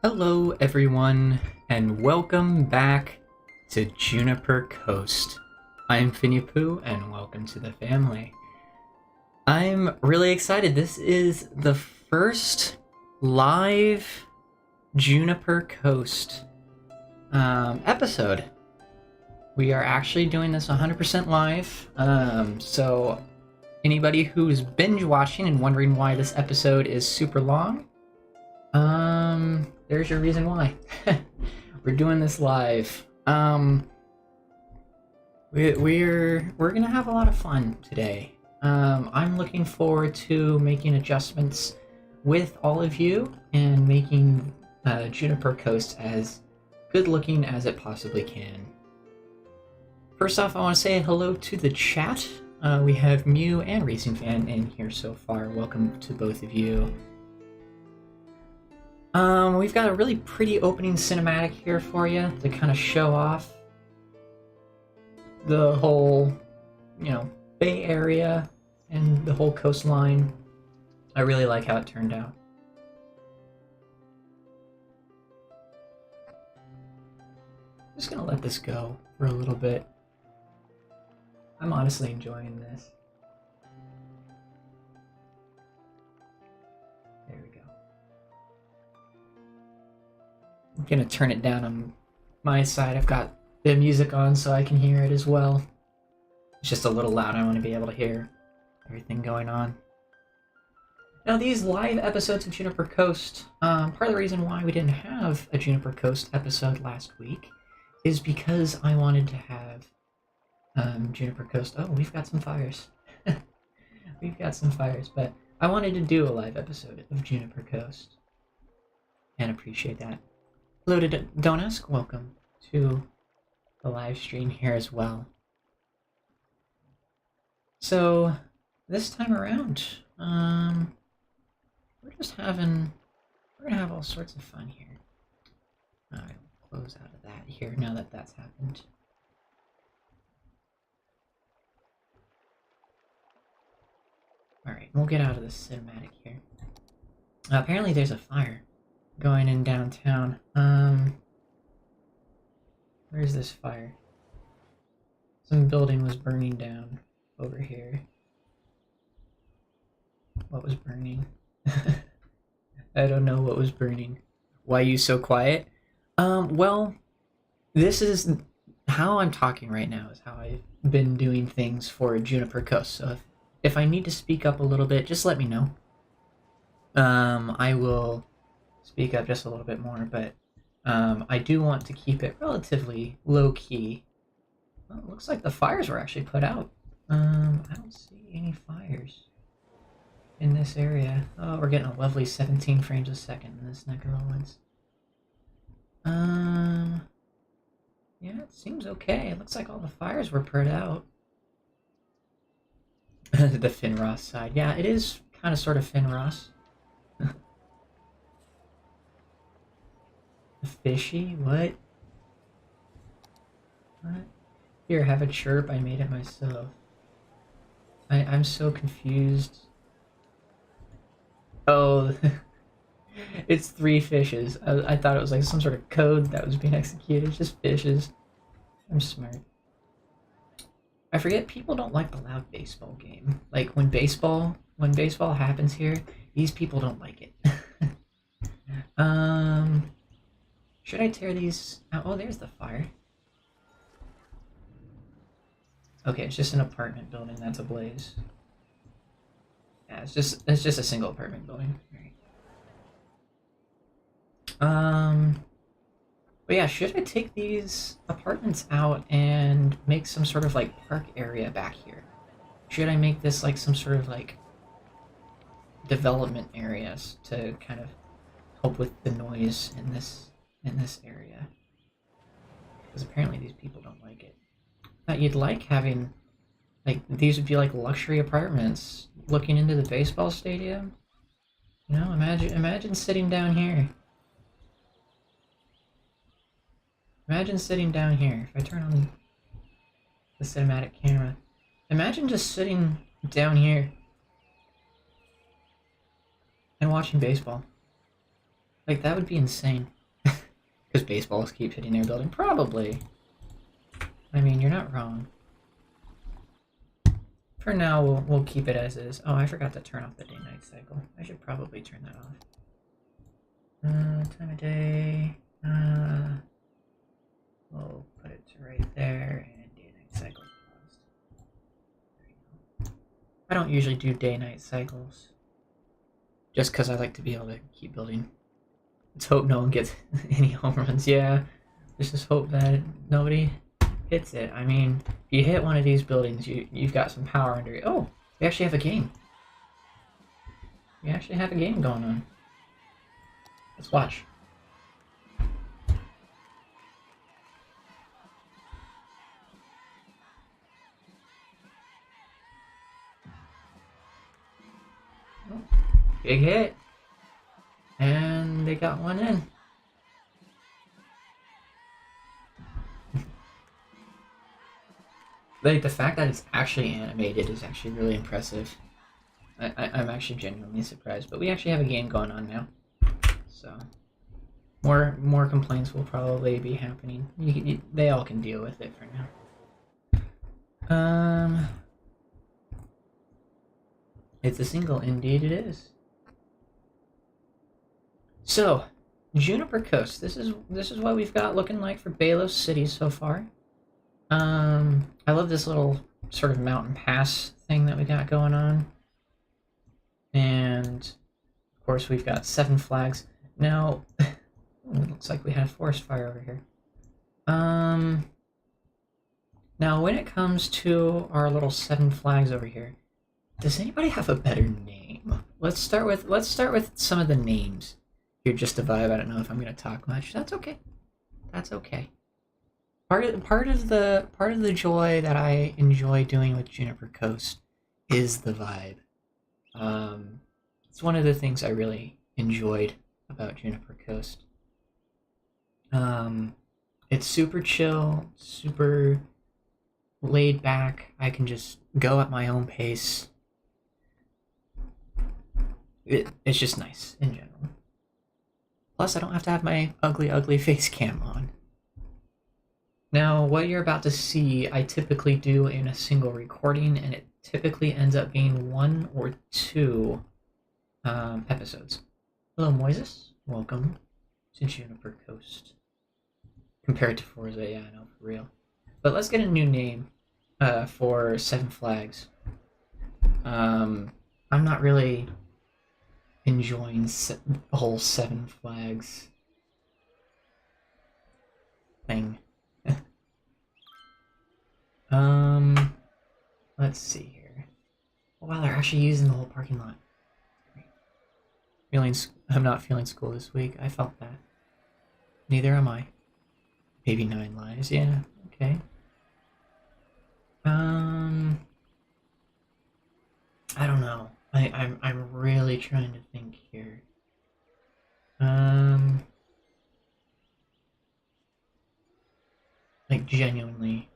Hello everyone, and welcome back to Juniper Coast. I'm Finny and welcome to the family. I'm really excited. This is the first live Juniper Coast episode. We are actually doing this 100% live, so anybody who's binge watching and wondering why this episode is super long, there's your reason why. We're doing this live. We're gonna have a lot of fun today. I'm looking forward to making adjustments with all of you and making Juniper Coast as good looking as it possibly can. First off, I want to say hello to the chat. We have Mew and Racing Fan in here so far. Welcome to both of you. We've got a really pretty opening cinematic here for you to kind of show off the whole, Bay Area and the whole coastline. I really like how it turned out. I'm just gonna let this go for a little bit. I'm honestly enjoying this. There we go. I'm gonna turn it down on my side. I've got the music on so I can hear it as well. It's just a little loud. I want to be able to hear everything going on. Now, these live episodes of Juniper Coast, part of the reason why we didn't have a Juniper Coast episode last week is because I wanted to have Juniper Coast. Oh, we've got some fires. We've got some fires, but I wanted to do a live episode of Juniper Coast and appreciate that. Hello to Don't Ask, welcome to the live stream here as well. So, this time around, we're gonna have all sorts of fun here. Alright, we'll close out of that here now that that's happened. Alright, we'll get out of this cinematic here. Apparently there's a fire going in downtown. Where's this fire? Some building was burning down over here. What was burning? I don't know what was burning. Why are you so quiet? Well, this is how I'm talking right now, is how I've been doing things for Juniper Coast. So if I need to speak up a little bit, just let me know. I will speak up just a little bit more, but I do want to keep it relatively low-key. Well, it looks like the fires were actually put out. I don't see any fires in this area. Oh, we're getting a lovely 17 frames a second in this neck of the woods. Yeah, it seems okay. It looks like all the fires were put out. The Finross side. Yeah, it is kind of sort of Finross. Fishy? What? What? Here, have a chirp. I made it myself. I'm so confused. Oh, it's 3 fishes. I thought it was like some sort of code that was being executed. It's just fishes. I'm smart. I forget people don't like the loud baseball game. Like when baseball happens here, these people don't like it. Should I tear these out? Oh, there's the fire. Okay, it's just an apartment building that's ablaze. Yeah, it's just a single apartment building. Right. But yeah, should I take these apartments out and make some sort of like park area back here? Should I make this like some sort of like development areas to kind of help with the noise in this area? Because apparently these people don't like it. That you'd like having, like, these would be like luxury apartments looking into the baseball stadium. You know, imagine sitting down here. Imagine sitting down here. If I turn on the cinematic camera, imagine just sitting down here and watching baseball. Like, that would be insane. Because baseballs keep hitting their building? Probably. I mean, you're not wrong. For now, we'll keep it as is. Oh, I forgot to turn off the day-night cycle. I should probably turn that off. Time of day. We'll put it right there, and day-night cycle paused. There you go. I don't usually do day-night cycles, just because I like to be able to keep building. Let's hope no one gets any home runs. Yeah, let's just hope that nobody hits it. I mean, if you hit one of these buildings, you've got some power under it. Oh, we actually have a game. We actually have a game going on. Let's watch. Oh, big hit. And they got one in. Like, the fact that it's actually animated is actually really impressive. I'm actually genuinely surprised. But we actually have a game going on now. So, more complaints will probably be happening. They all can deal with it for now. It's a single, indeed it is. So, Juniper Coast. This is what we've got looking like for Balos City so far. I love this little sort of mountain pass thing that we got going on. And of course we've got 7 flags. Now, it looks like we have forest fire over here. Now when it comes to our little 7 flags over here, does anybody have a better name? Let's start with some of the names. You're just a vibe. I don't know if I'm gonna talk much. That's okay. That's okay. Part of the joy that I enjoy doing with Juniper Coast is the vibe. It's one of the things I really enjoyed about Juniper Coast. It's super chill, super laid back. I can just go at my own pace. It's just nice in general. Plus, I don't have to have my ugly face cam on. Now, what you're about to see, I typically do in a single recording, and it typically ends up being 1 or 2 episodes. Hello, Moises. Welcome to Juniper Coast. Compared to Forza, yeah, I know, for real. But let's get a new name for 7 flags. I'm not really enjoying the whole 7 flags thing. Let's see here. Oh, wow, they're actually using the whole parking lot. Great. I'm not feeling school this week. I felt that. Neither am I. Maybe 9 lives. Yeah. Okay. I don't know. I'm really trying to think here. Like genuinely.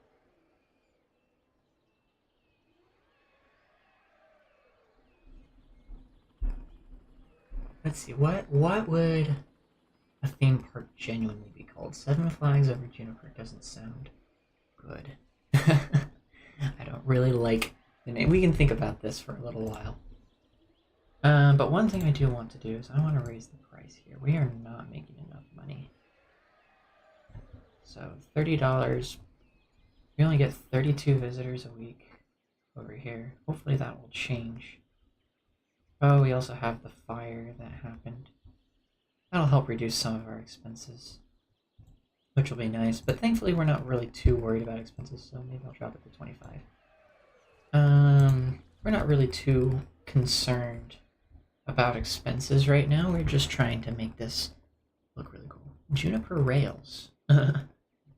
Let's see, what would a theme park genuinely be called? 7 flags over Juniper doesn't sound good. I don't really like the name. We can think about this for a little while. But one thing I do want to do is I want to raise the price here. We are not making enough money. So $30. We only get 32 visitors a week over here. Hopefully that will change. Oh, we also have the fire that happened. That'll help reduce some of our expenses, which will be nice. But thankfully, we're not really too worried about expenses, so maybe I'll drop it to 25. We're not really too concerned about expenses right now. We're just trying to make this look really cool. Juniper Rails.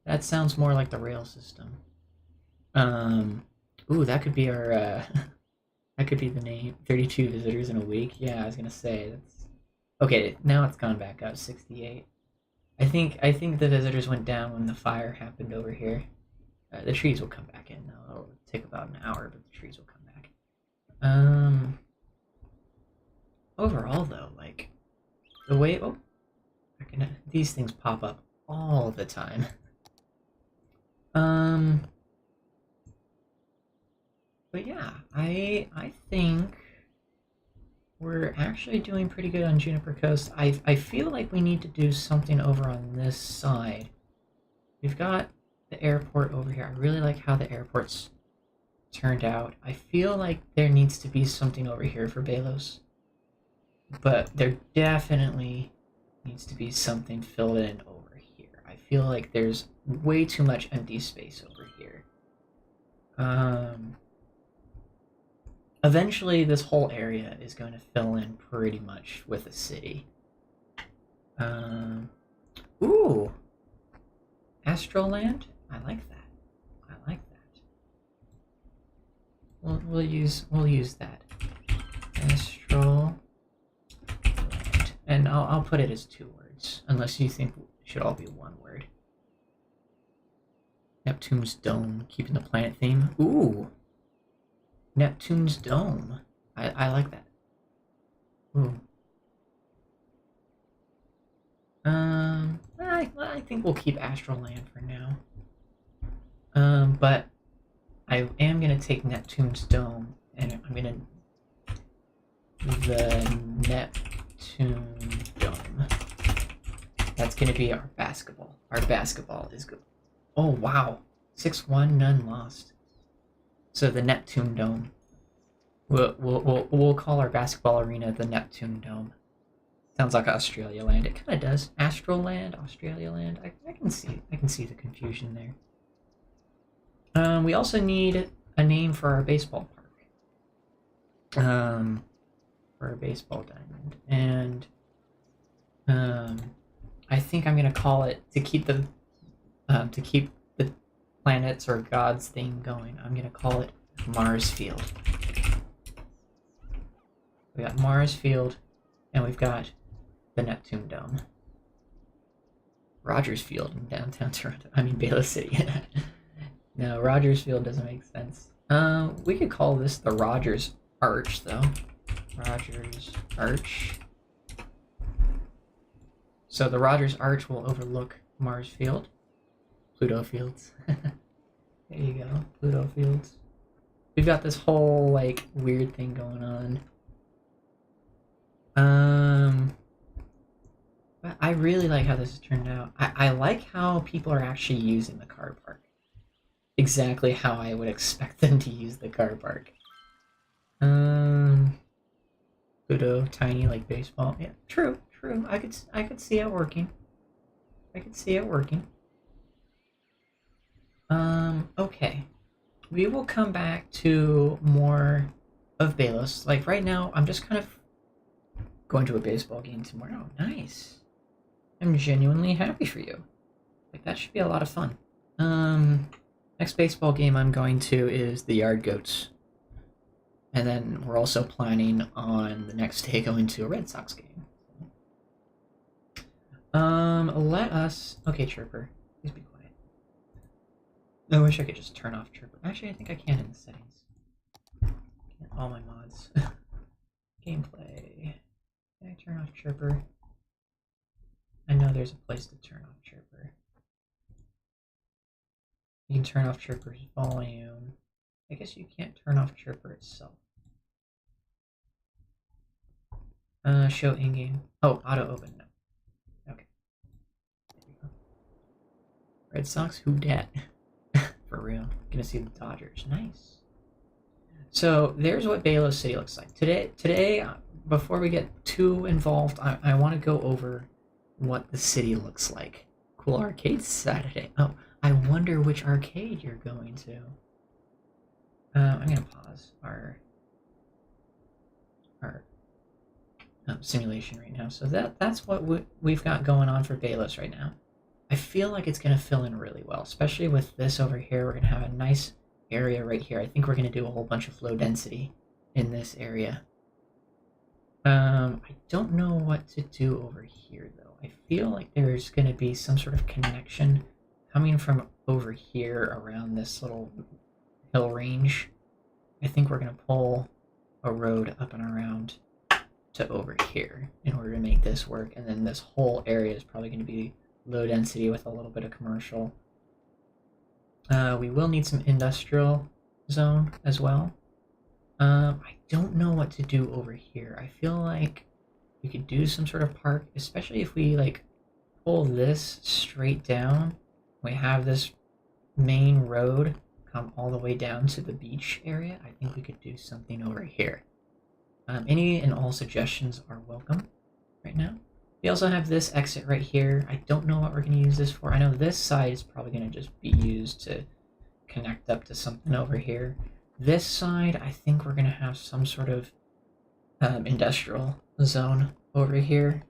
That sounds more like the rail system. Ooh, that could be our that could be the name. 32 visitors in a week. Yeah, I was gonna say that's okay. Now it's gone back up. 68. I think the visitors went down when the fire happened over here. The trees will come back in. It'll take about an hour, but the trees will come back. Overall though, like the way these things pop up all the time. But yeah, I think we're actually doing pretty good on Juniper Coast. I feel like we need to do something over on this side. We've got the airport over here. I really like how the airport's turned out. I feel like there needs to be something over here for Belos. But there definitely needs to be something filled in over here. I feel like there's way too much empty space over here. Eventually, this whole area is going to fill in pretty much with a city. Ooh! Astroland? I like that. I like that. We'll use that. Astroland. And I'll put it as 2 words, unless you think it should all be 1 word. Neptune's Dome, keeping the planet theme. Ooh! Neptune's Dome. I like that. Ooh. I think we'll keep Astroland for now. But I am gonna take Neptune's Dome, and I'm gonna the Neptune Dome. That's gonna be our basketball. Our basketball is good. Oh wow, 6-1, none lost. So the Neptune Dome. We'll call our basketball arena the Neptune Dome. Sounds like Australia Land. It kind of does. Astroland, Australia Land. I can see the confusion there. We also need a name for our baseball park. For our baseball diamond, and I think I'm gonna call it to keep the planets or gods thing going. I'm gonna call it Mars Field. We got Mars Field, and we've got the Neptune Dome. Rogers Field in downtown Toronto. I mean, Baylor City. No, Rogers Field doesn't make sense. We could call this the Rogers Arch, though. Rogers Arch. So the Rogers Arch will overlook Mars Field. Pluto Fields. There you go, Pluto Fields. We've got this whole, like, weird thing going on. But I really like how this has turned out. I like how people are actually using the car park. Exactly how I would expect them to use the car park. Pluto, tiny like baseball. Yeah, true. I could see it working. Okay. We will come back to more of Balos. Like right now, I'm just kind of going to a baseball game tomorrow. Nice. I'm genuinely happy for you. Like that should be a lot of fun. Next baseball game I'm going to is the Yard Goats. And then we're also planning on the next day going to a Red Sox game. Let us... Okay, Chirper. Please be quiet. I wish I could just turn off Chirper. Actually, I think I can in the settings. All my mods. Gameplay. Can I turn off Chirper? I know there's a place to turn off Chirper. You can turn off Chirper's volume. I guess you can't turn off Chirper itself. Show in-game. Oh, auto open. No. Okay. There we go. Red Sox, who dat? For real. Gonna see the Dodgers. Nice. So there's what Balos City looks like. Today, before we get too involved, I want to go over what the city looks like. Cool arcade Saturday. Oh, I wonder which arcade you're going to. I'm gonna pause our simulation right now. So that's what we've got going on for Balos right now. I feel like it's gonna fill in really well, especially with this over here. We're gonna have a nice area right here. I think we're gonna do a whole bunch of low density in this area. I don't know what to do over here though. I feel like there's gonna be some sort of connection coming from over here around this little hill range. I think we're gonna pull a road up and around to over here in order to make this work. And then this whole area is probably going to be low density with a little bit of commercial. We will need some industrial zone as well. I don't know what to do over here. I feel like we could do some sort of park, especially if we like pull this straight down. We have this main road come all the way down to the beach area. I think we could do something over here. Any and all suggestions are welcome right now. We also have this exit right here. I don't know what we're going to use this for. I know this side is probably going to just be used to connect up to something over here. This side, I think we're going to have some sort of industrial zone over here.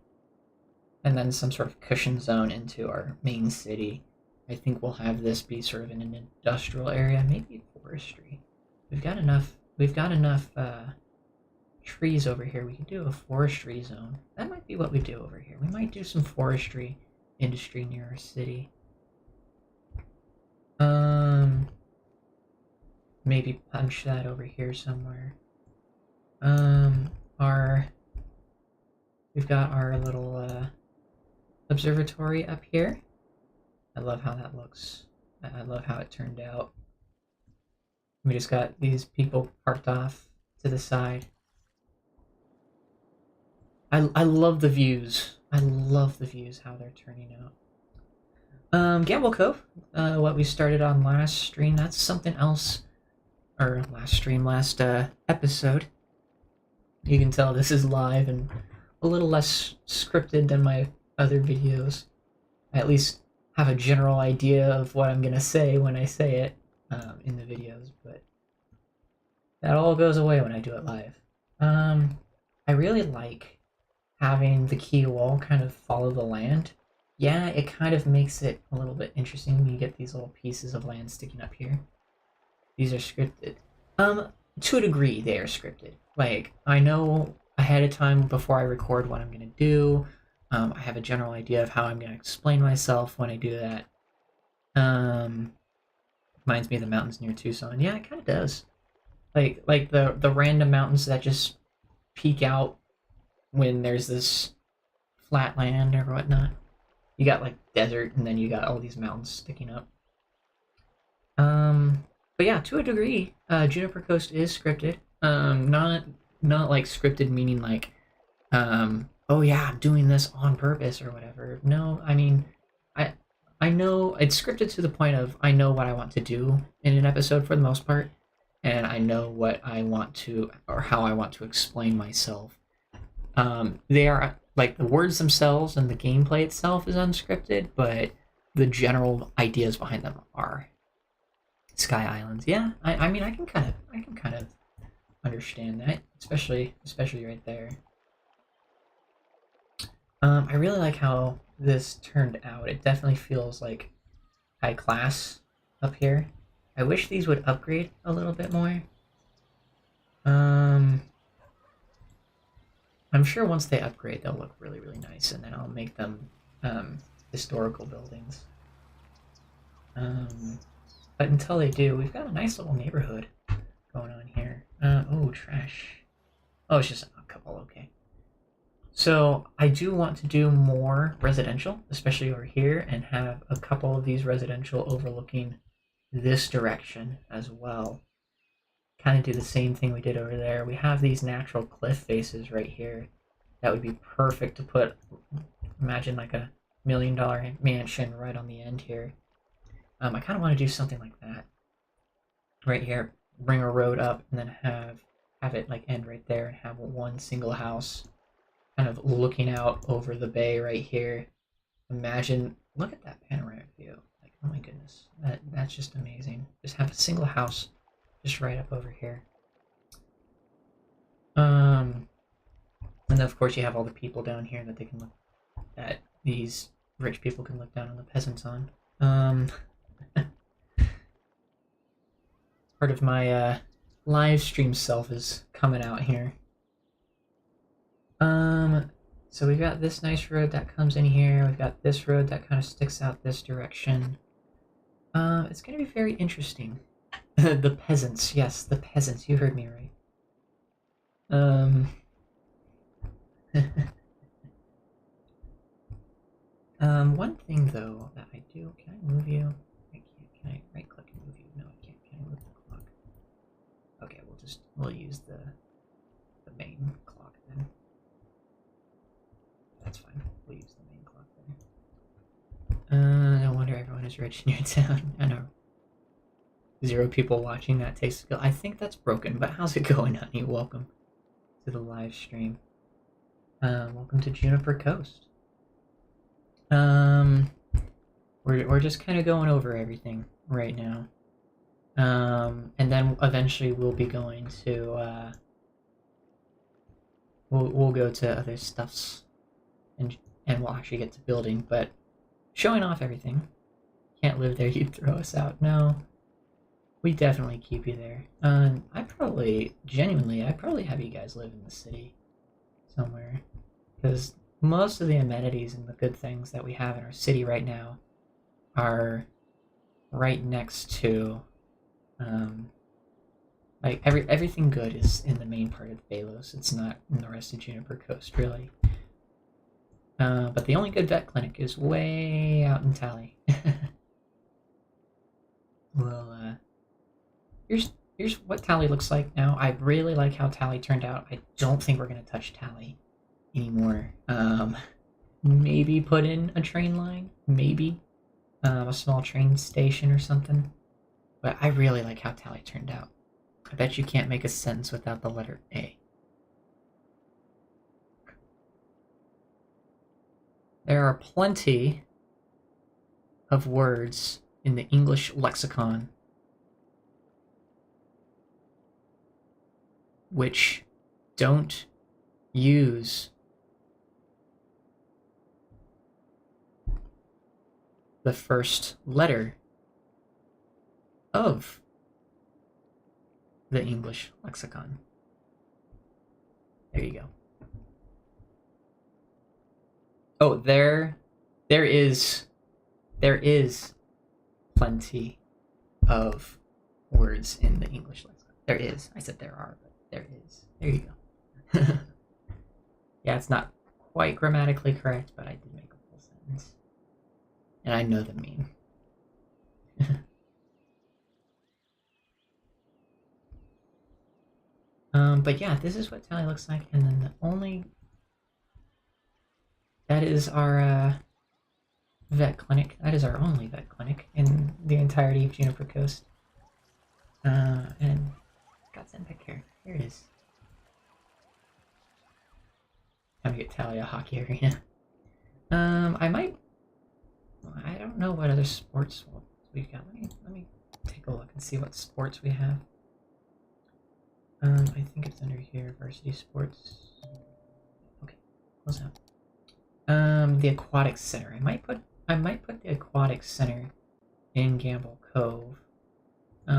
And then some sort of cushion zone into our main city. I think we'll have this be sort of in an industrial area, maybe forestry. We've got enough trees over here. We can do a forestry zone. That might be what we do over here. We might do some forestry industry near our city. Maybe punch that over here somewhere. We've got our little observatory up here. I love how that looks. I love how it turned out. We just got these people parked off to the side. I love the views. I love the views, how they're turning out. Gamble Cove, what we started on last stream, that's something else. Or last episode. You can tell this is live and a little less scripted than my other videos. I at least have a general idea of what I'm gonna say when I say it in the videos, but that all goes away when I do it live. I really like having the key wall kind of follow the land. Yeah, it kind of makes it a little bit interesting when you get these little pieces of land sticking up here. These are scripted. To a degree, they are scripted. Like, I know ahead of time before I record what I'm gonna do. I have a general idea of how I'm gonna explain myself when I do that. Reminds me of the mountains near Tucson. Yeah, it kind of does. Like the random mountains that just peek out when there's this flat land or whatnot. You got like desert, and then you got all these mountains sticking up. But yeah, to a degree, Juniper Coast is scripted. Not like scripted meaning like, oh yeah, I'm doing this on purpose or whatever. No, I mean, I know it's scripted to the point of I know what I want to do in an episode for the most part, and I know what I want to, or how I want to explain myself. They are, like, the words themselves and the gameplay itself is unscripted, but the general ideas behind them are. Sky Islands, yeah. I mean, I can kind of understand that, especially right there. I really like how this turned out. It definitely feels like high class up here. I wish these would upgrade a little bit more. I'm sure once they upgrade, they'll look really, really nice, and then I'll make them historical buildings. But until they do, we've got a nice little neighborhood going on here. Oh, trash. Oh, it's just a couple, okay. So I do want to do more residential, especially over here, and have a couple of these residential overlooking this direction as well. Kind of do the same thing we did over there. We have these natural cliff faces right here. That would be perfect to put, imagine like $1 million mansion right on the end here. I kind of want to do something like that. Right here, bring a road up and then have it like end right there and have one single house kind of looking out over the bay right here. Imagine, look at that panoramic view. Like, oh my goodness, that's just amazing. Just have a single house just right up over here. And then of course you have all the people down here that they can look, that these rich people can look down on the peasants on. Part of my live stream self is coming out here. So we've got this nice road that comes in here. We've got this road that kind of sticks out this direction. It's going to be very interesting. The peasants, yes, the peasants. You heard me right. One thing though that I do, can I move you? I can't. Can I right click and move you? No, I can't. Can I move the clock? Okay, we'll use the main clock then. That's fine. We'll use the main clock there. No wonder everyone is rich in your town. I know. 0 people watching, that takes skill. I think that's broken, but how's it going, honey? Welcome to the live stream. Welcome to Juniper Coast. We're just kind of going over everything right now. And then eventually we'll be going to we'll go to other stuffs and we'll actually get to building, but showing off everything. Can't live there, you'd throw us out. No. We definitely keep you there. I'd probably have you guys live in the city somewhere, because most of the amenities and the good things that we have in our city right now are right next to, like everything good is in the main part of Delos. It's not in the rest of Juniper Coast, really. But the only good vet clinic is way out in Tally. Well, here's what Tally looks like now. I really like how Tally turned out. I don't think we're gonna touch Tally anymore. Maybe put in a train line, maybe a small train station or something. But I really like how Tally turned out. I bet you can't make a sentence without the letter A. There are plenty of words in the English lexicon which don't use the first letter of the English lexicon. There you go. Oh, there is plenty of words in the English lexicon. There is. I said there are, but there is. There you go. Yeah, it's not quite grammatically correct, but I did make a full sentence. And I know the meme. But yeah, this is what Tally looks like, and then that is our vet clinic. That is our only vet clinic in the entirety of Juniper Coast. And got sent back here. Here it is. Time to get Tally a hockey arena. I don't know what other sports we've got. Let me take a look and see what sports we have. I think it's under here, varsity sports. Okay, close out. The aquatic center. I might put the aquatic center in Gamble Cove.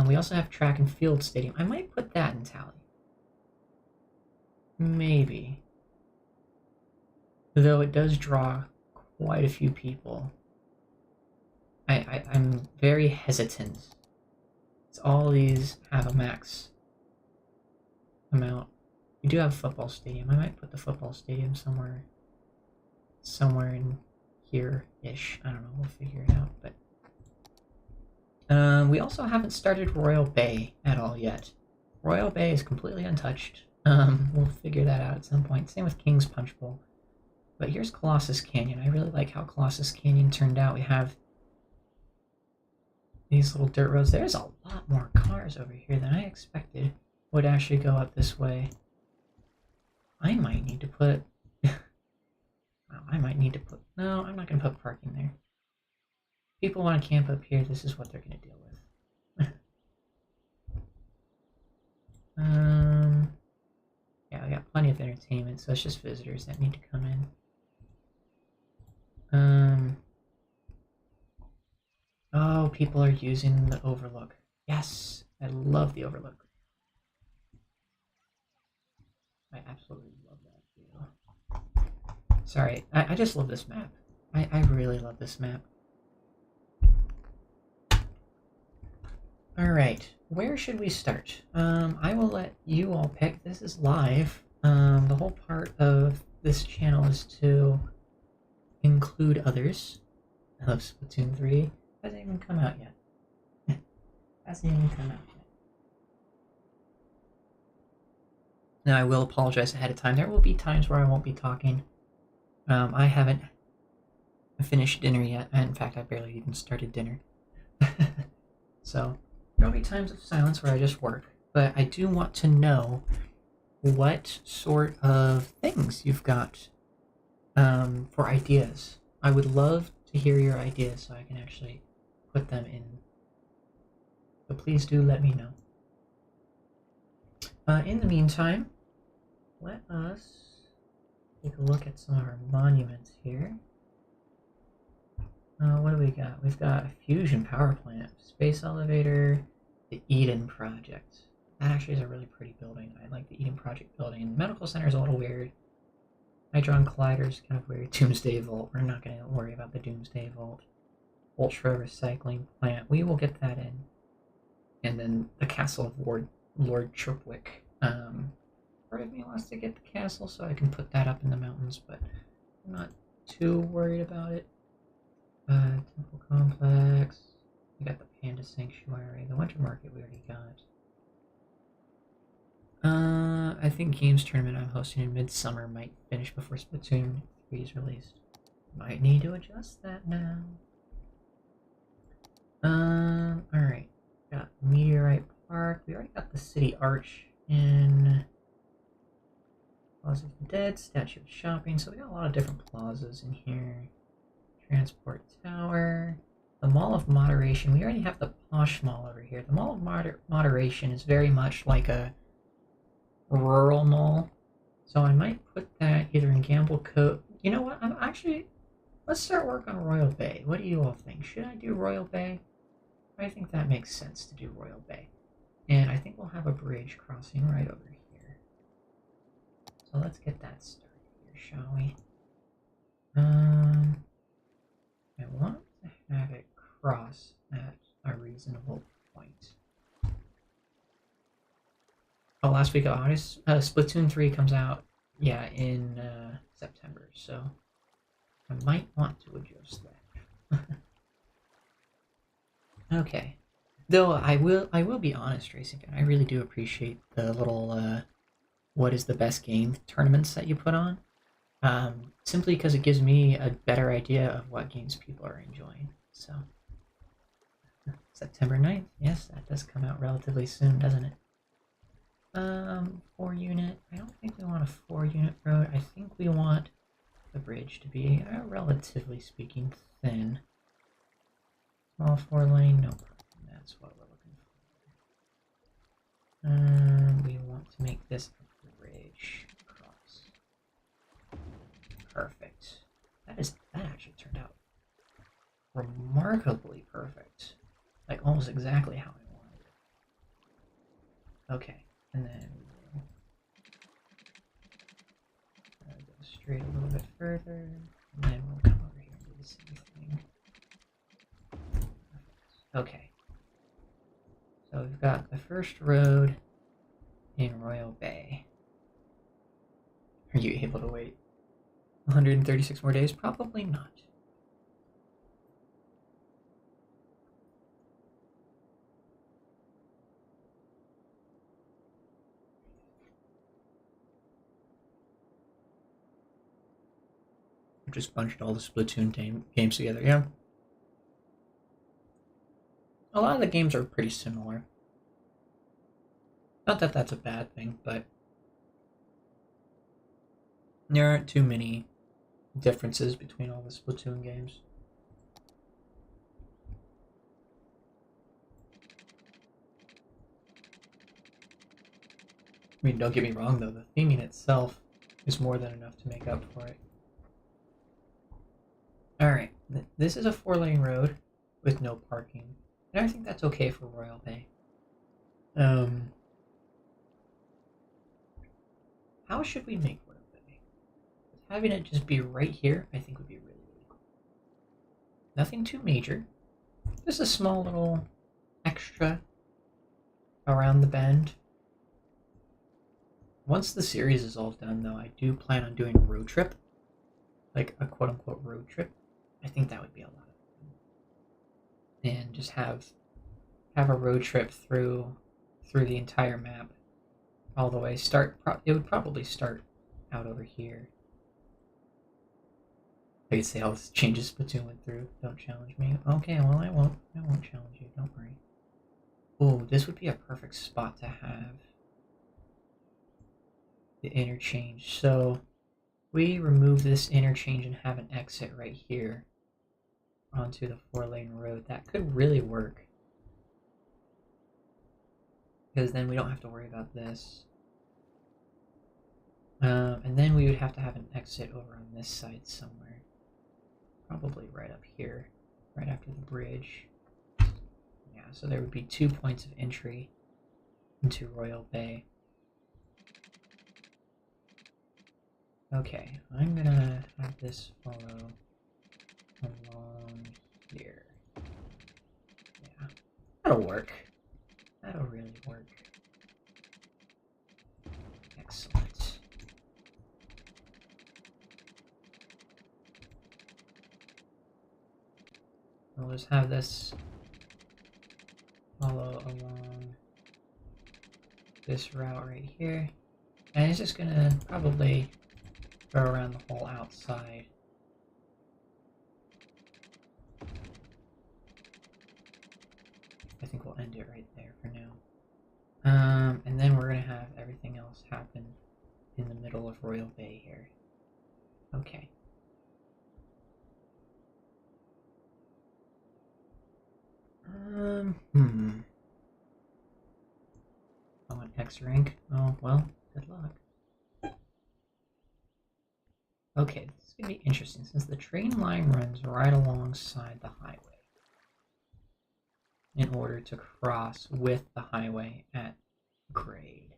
We also have track and field stadium. I might put that in Tally. Maybe. Though it does draw quite a few people. I'm very hesitant. It's all these have a max amount. We do have a football stadium. I might put the football stadium somewhere in here-ish. I don't know. We'll figure it out. But we also haven't started Royal Bay at all yet. Royal Bay is completely untouched. We'll figure that out at some point. Same with King's Punch Bowl. But here's Colossus Canyon. I really like how Colossus Canyon turned out. We have these little dirt roads. There's a lot more cars over here than I expected would actually go up this way. I might need to put... No, I'm not going to put parking there. People want to camp up here, this is what they're going to deal with. Yeah, we got plenty of entertainment, so it's just visitors that need to come in. Oh, people are using the overlook. Yes, I love the overlook. I absolutely love that view. Sorry, I just love this map. I really love this map. Alright, where should we start? I will let you all pick. This is live. The whole part of this channel is to include others. I love Splatoon 3. Hasn't even come out yet. Hasn't even come out yet. Now, I will apologize ahead of time. There will be times where I won't be talking. I haven't finished dinner yet. In fact, I barely even started dinner. So, there will be times of silence where I just work. But I do want to know what sort of things you've got for ideas. I would love to hear your ideas so I can actually put them in. But please do let me know. In the meantime, let us take a look at some of our monuments here. What do we got? We've got a fusion power plant, space elevator, the Eden Project. That actually is a really pretty building. I like the Eden Project building. The medical center is a little weird. Hydron Collider is kind of weird. Doomsday Vault. We're not going to worry about the Doomsday Vault. Ultra Recycling Plant. We will get that in. And then the Castle of Lord Chirpwick. Part of me wants to get the castle so I can put that up in the mountains, but I'm not too worried about it. Temple Complex. We got the Panda Sanctuary. The Winter Market we already got. I think Games Tournament I'm hosting in midsummer might finish before Splatoon 3 is released. Might need to adjust that now. Alright. Got Meteorite Park. We already got the City Arch in Plaza of the Dead, Statue of Shopping. So we got a lot of different plazas in here. Transport Tower. The Mall of Moderation. We already have the Posh Mall over here. The Mall of Moderation is very much like a rural mall. So I might put that either in Gamble Cove. You know what? Let's start work on Royal Bay. What do you all think? Should I do Royal Bay? I think that makes sense to do Royal Bay. And I think we'll have a bridge crossing right over here. So let's get that started here, shall we? I want to have it cross at a reasonable point. Oh, last week of August, Splatoon 3 comes out, yeah, in September, so I might want to adjust that. Okay. Though I will be honest, Racing Fan, I really do appreciate the little what is the best game tournaments that you put on. Simply because it gives me a better idea of what games people are enjoying. So September 9th, yes, that does come out relatively soon, doesn't it? 4 unit. I don't think we want a 4 unit road. I think we want the bridge to be, relatively speaking, thin. Small 4 lane, no problem. That's what we're looking for. We want to make this a bridge cross. Perfect. That actually turned out remarkably perfect. Like almost exactly how I wanted it. Okay, and then we'll go straight a little bit further, and then we'll come over here and do the same thing. Perfect. Okay. So we've got the first road in Royal Bay. Are you able to wait 136 more days? Probably not. Just bunched all the Splatoon games together, yeah. A lot of the games are pretty similar. Not that that's a bad thing, but there aren't too many differences between all the Splatoon games. I mean, don't get me wrong though, the theming itself is more than enough to make up for it. Alright, this is a 4-lane road with no parking, and I think that's okay for Royal Bay. How should we make Royal Bay? Having it just be right here, I think would be really, really cool. Nothing too major. Just a small little extra around the bend. Once the series is all done, though, I do plan on doing a road trip, like a quote-unquote road trip. I think that would be a lot of fun, and just have a road trip through the entire map, all the way. It would probably start out over here. I could say all this changes Splatoon went through. Don't challenge me. Okay, well I won't challenge you. Don't worry. Oh, this would be a perfect spot to have the interchange. So we remove this interchange and have an exit right here onto the 4-lane road. That could really work, because then we don't have to worry about this. And then we would have to have an exit over on this side somewhere. Probably right up here, right after the bridge. Yeah, so there would be 2 points of entry into Royal Bay. Okay, I'm gonna have this follow along here. Yeah, that'll work. That'll really work. Excellent. We'll just have this follow along this route right here. And it's just gonna probably go around the whole outside. I think we'll end it right there for now. And then we're gonna have everything else happen in the middle of Royal Bay here. Okay. I want X rank. Oh, well, good luck. Okay, this is gonna be interesting since the train line runs right alongside the highway in order to cross with the highway at grade.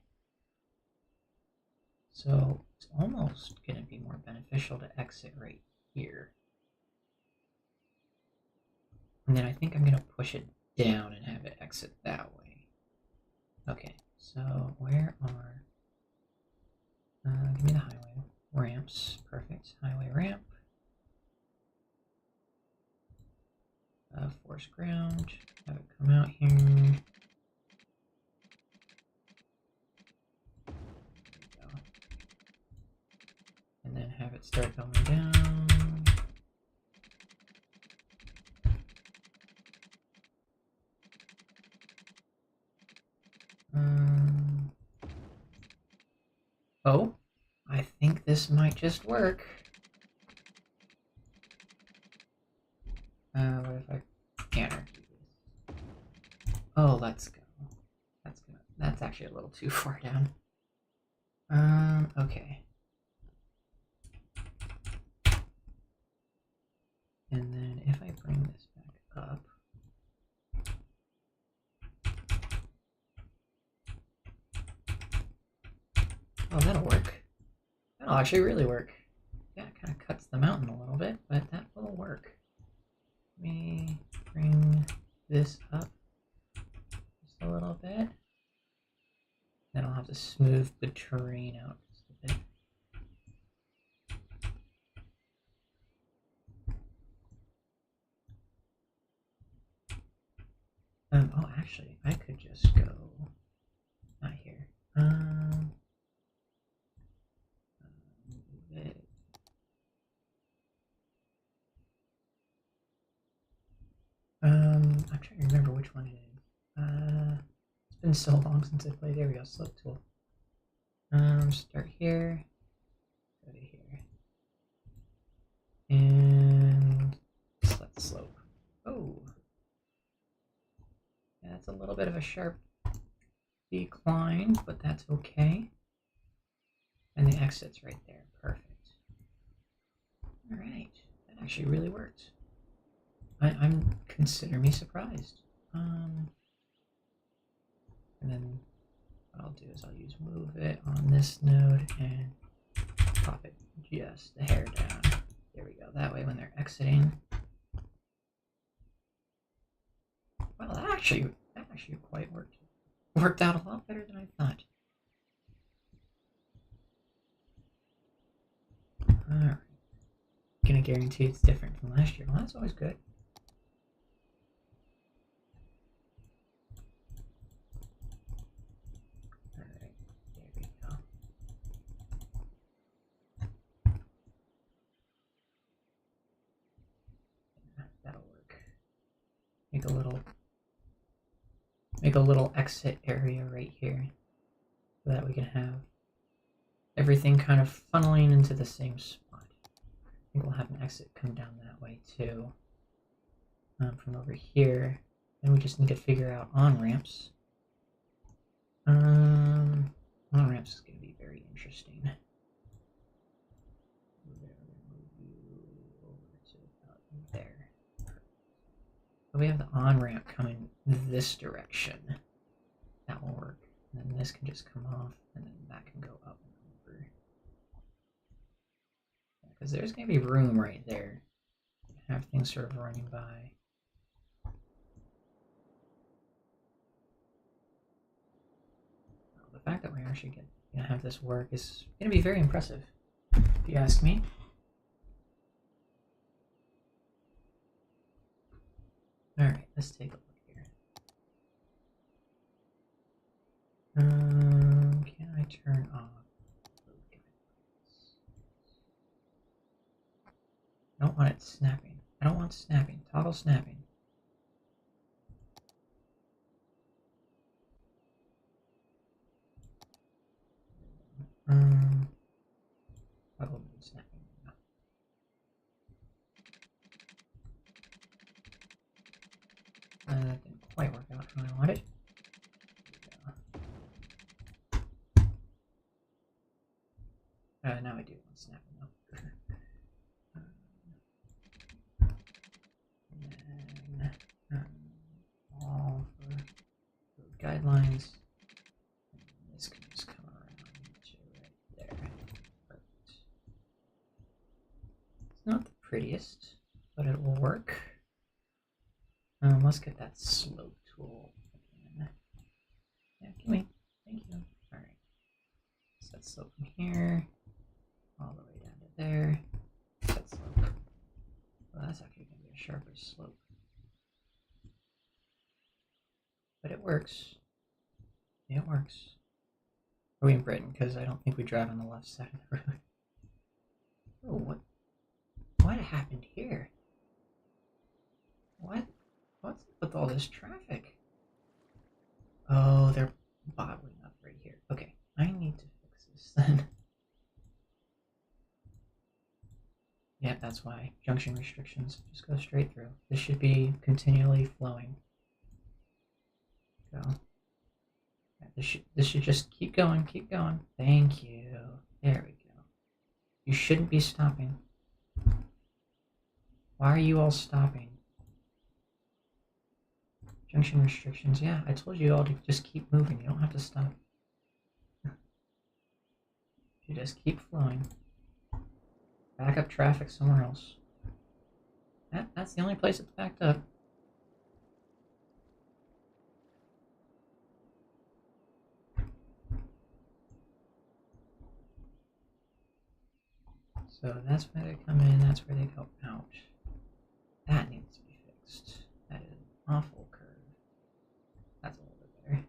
So it's almost gonna be more beneficial to exit right here. And then I think I'm gonna push it down and have it exit that way. Okay, so where are, give me the highway ramps. Perfect, highway ramp. Force ground, have it come out here. There we go. And then have it start going down. Oh, I think this might just work. What if I anarchy this? Oh, let's go. That's actually a little too far down. Okay. And then if I bring this back up, oh, that'll work. That'll actually really work. Yeah, it kind of cuts the mountain a little bit, but that will work. Let me bring this up just a little bit. Then I'll have to smooth the terrain out just a bit. Oh, actually, I could just go, not here. Move it. I'm trying to remember which one it is. It's been so long since I played. There we go, slope tool. Start here, go to here, and select slope. Oh, yeah, that's a little bit of a sharp decline, but that's okay. And the exit's right there. Perfect. All right, that actually really worked. I'm consider me surprised. And then what I'll do is I'll use move it on this node and pop it just a hair down. There we go. That way when they're exiting. Well, that actually quite worked out a lot better than I thought. guarantee it's different from last year. Well, that's always good. Alright, there we go. Yeah, that'll work. Make a little exit area right here so that we can have everything kind of funneling into the same spot. I think we'll have an exit come down that way too. From over here. And we just need to figure out on-ramps. On-ramps is going to be very interesting. Move you over to about there. So we have the on-ramp coming this direction. That will work. And then this can just come off, and then that can go up and over. Because there's going to be room right there. Have things sort of running by. The fact that we're actually going to have this work is going to be very impressive, if you ask me. Alright, let's take a look here. Can I turn off? I don't want it snapping. I don't want snapping. Toggle snapping. Toggle snapping. That didn't quite work out how I wanted. Now I do want snapping though. And then all for guidelines. And this can just come around to right there. Perfect. It's not the prettiest, but it will work. Let's get that slope tool again. Yeah, give me. Thank you. Alright. Set slope from here all the way down to there. Set slope. Well, that's actually going to be a sharper slope. But it works. Yeah, it works. Are we in Britain? Because I don't think we drive on the left side of the road. Oh, what happened here? What's up with all this traffic? Oh, they're bottling up right here. Okay, I need to fix this then. Yeah, that's why. Junction restrictions. Just go straight through. This should be continually flowing. Go. Yeah, this should just keep going, keep going. Thank you. There we go. You shouldn't be stopping. Why are you all stopping? Junction restrictions. Yeah, I told you all to just keep moving. You don't have to stop. You just keep flowing. Back up traffic somewhere else. That's the only place it's backed up. So that's where they come in, that's where they go out. That needs to be fixed. That is an awful curve. That's a little bit better.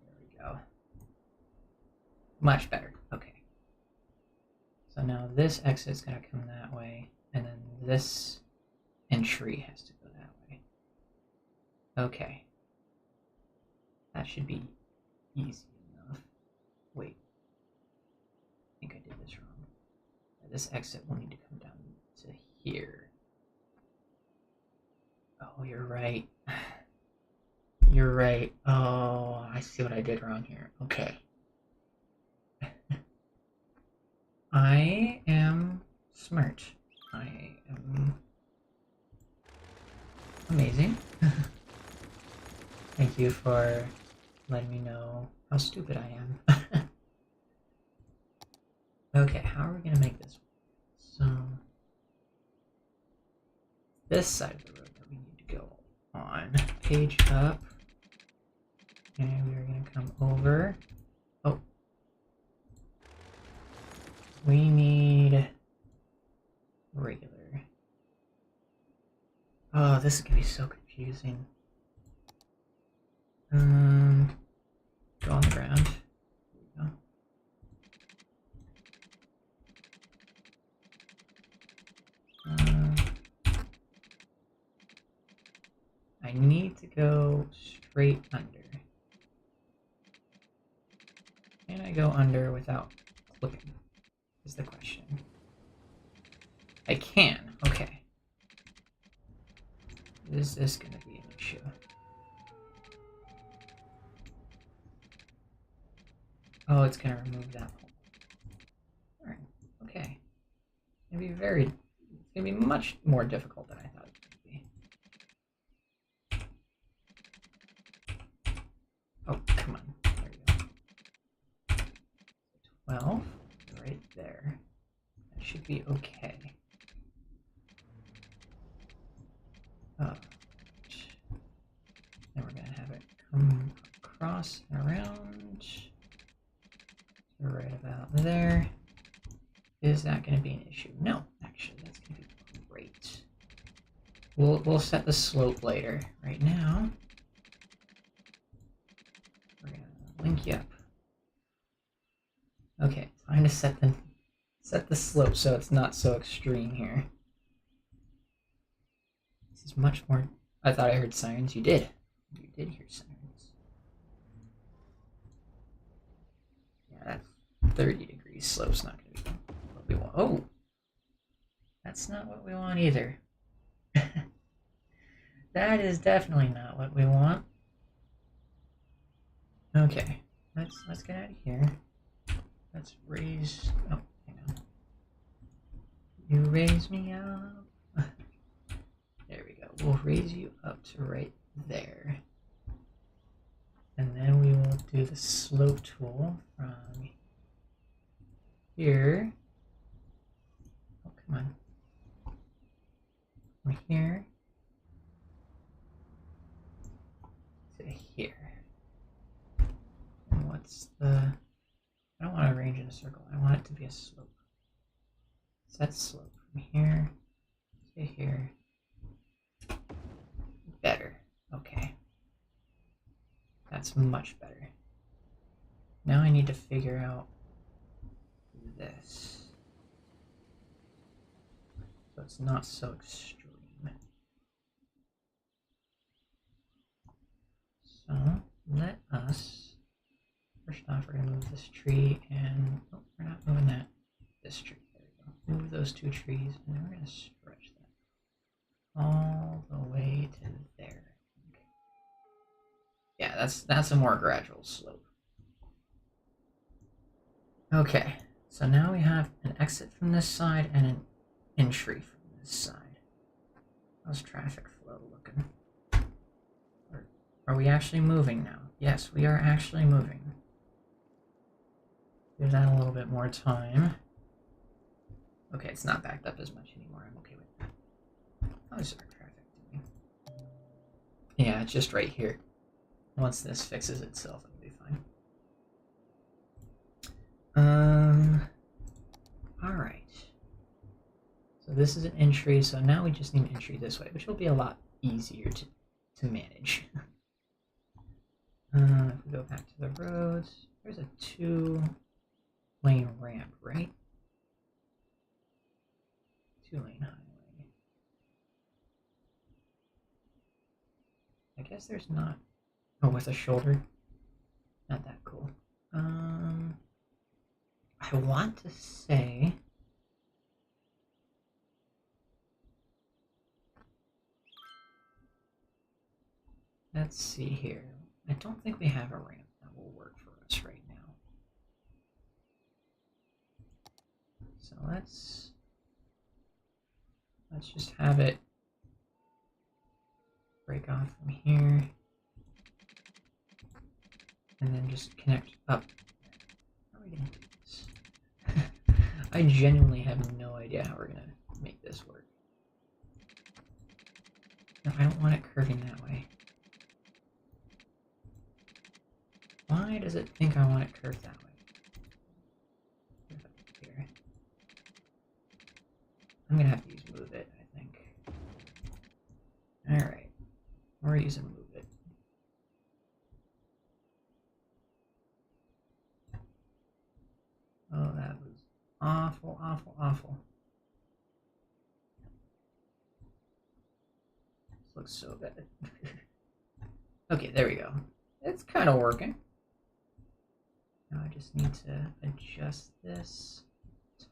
There we go. Much better. Okay. So now this exit's going to come that way, and then this entry has to go that way. Okay. That should be easy enough. Wait. I think I did this wrong. This exit will need to come down to here. Oh, you're right. You're right. Oh, I see what I did wrong here. Okay. I am smart. I am amazing. Thank you for letting me know how stupid I am. Okay, how are we going to make this work? So, this side of the road that we need to go on. Page up. And we're going to come over. Oh. we need regular. Oh, this is gonna be so confusing. Go on the ground. There we go. I need to go straight under. Can I go under without clipping? Is the question. I can. Okay. Is this going to be an issue? Oh, it's going to remove that hole. Alright. Okay. It's going to be much more difficult than I thought it would be. Oh, come on. There you go. 12. Right there. That should be okay. Then we're going to have it come across and around. So right about there. Is that going to be an issue? No, actually, that's going to be great. We'll set the slope later. Right now, we're going to link you up. Okay, time to set the slope so it's not so extreme here. This is much more. I thought I heard sirens. You did. You did hear sirens. Yeah, that's 30 degrees slope's not going to be what we want. Oh, that's not what we want either. That is definitely not what we want. Okay, let's get out of here. Let's raise. Oh, hang on. You raise me up. There we go. We'll raise you up to right there. And then we will do the slope tool from here. Oh, come on. From here to here. And what's the... I don't want to arrange in a circle. I want it to be a slope. Set slope from here to here. Better. Okay. That's much better. Now I need to figure out this. So it's not so extreme. So let us, first off, we're going to move this tree and, oh, we're not moving that, this tree. There we go. Move those two trees and then we're going to stretch that all the way to there. Yeah, that's a more gradual slope. Okay, so now we have an exit from this side and an entry from this side. How's traffic flow looking? Are we actually moving now? Yes, we are actually moving. Give that a little bit more time. Okay, it's not backed up as much anymore. I'm okay with that. How is our traffic doing? Yeah, it's just right here. Once this fixes itself, it'll be fine. Alright. So this is an entry, so now we just need an entry this way, which will be a lot easier to manage. If we go back to the roads, there's a 2-lane ramp, right? 2-lane highway. I guess there's not. Oh, with a shoulder? Not that cool. I want to say... Let's see here. I don't think we have a ramp that will work for us right now. So let's just have it break off from here. And then just connect up. How are we going to do this? I genuinely have no idea how we're going to make this work. No, I don't want it curving that way. Why does it think I want it curved that way? Here. I'm gonna have to use move it, I think. Alright. We're using move it. Oh, that was awful, awful, awful. This looks so bad. Okay, there we go. It's kind of working. Now I just need to adjust this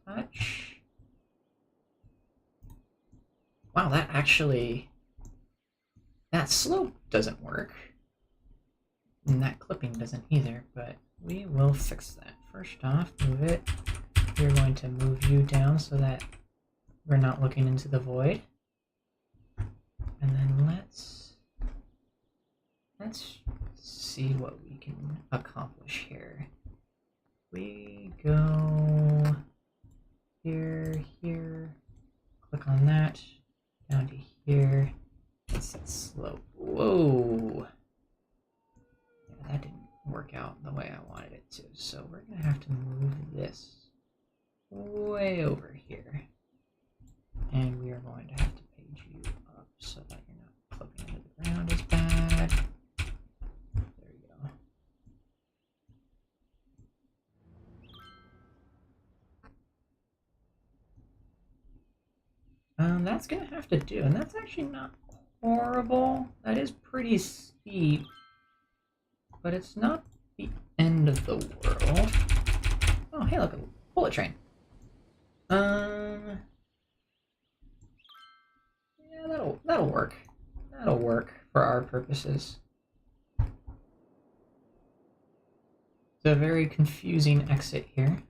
touch. Wow, that slope doesn't work. And that clipping doesn't either, but we will fix that. First off, move it. We're going to move you down so that we're not looking into the void. And then let's see what we can accomplish here. We go here, click on that, down to here. Let's set slope. Whoa! Yeah, that didn't work out the way I wanted it to. So we're gonna have to move this way over here. And we are going to have to page you up so that you're not clipping into the ground as bad. There we go. That's gonna have to do, and that's actually not horrible. That is pretty steep, but it's not the end of the world. Oh, hey, look, a bullet train. Yeah, that'll work. That'll work for our purposes. It's a very confusing exit here.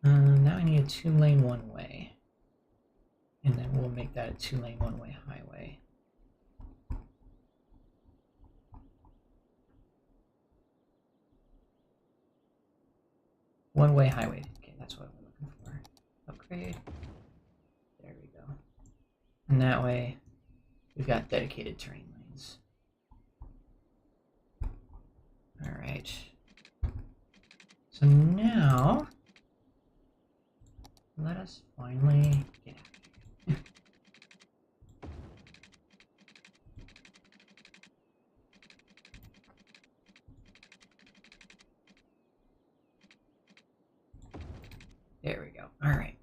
Now I need a 2-lane one-way. And then we'll make that a 2-lane one-way highway. One-way highway. Okay, that's what we're looking for. Upgrade. There we go. And that way, we've got dedicated terrain lanes. Alright. So now, let us finally get out of here. There we go. All right.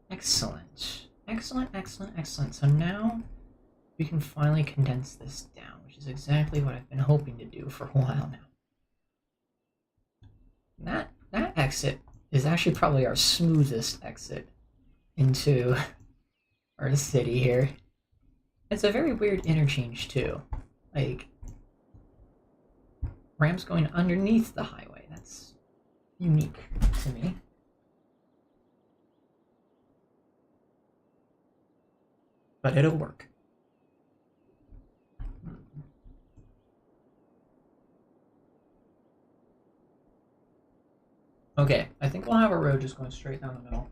Excellent. Excellent, excellent, excellent. So now we can finally condense this down, which is exactly what I've been hoping to do for a while now. That exit is actually probably our smoothest exit into our city here. It's a very weird interchange too. Like, ramps going underneath the highway. That's unique to me. But it'll work. Okay, I think we'll have a road just going straight down the middle.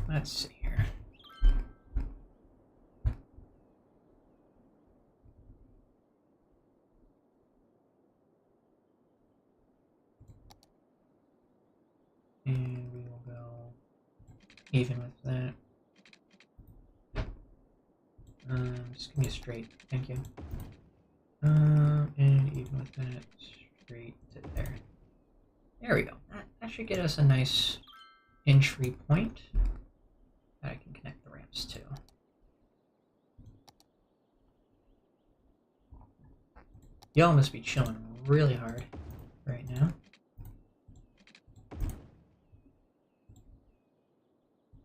Let's see here. And we will go even with that. Just give me a straight, thank you. And even with that, straight to there. There we go. That should get us a nice entry point that I can connect the ramps to. Y'all must be chilling really hard right now.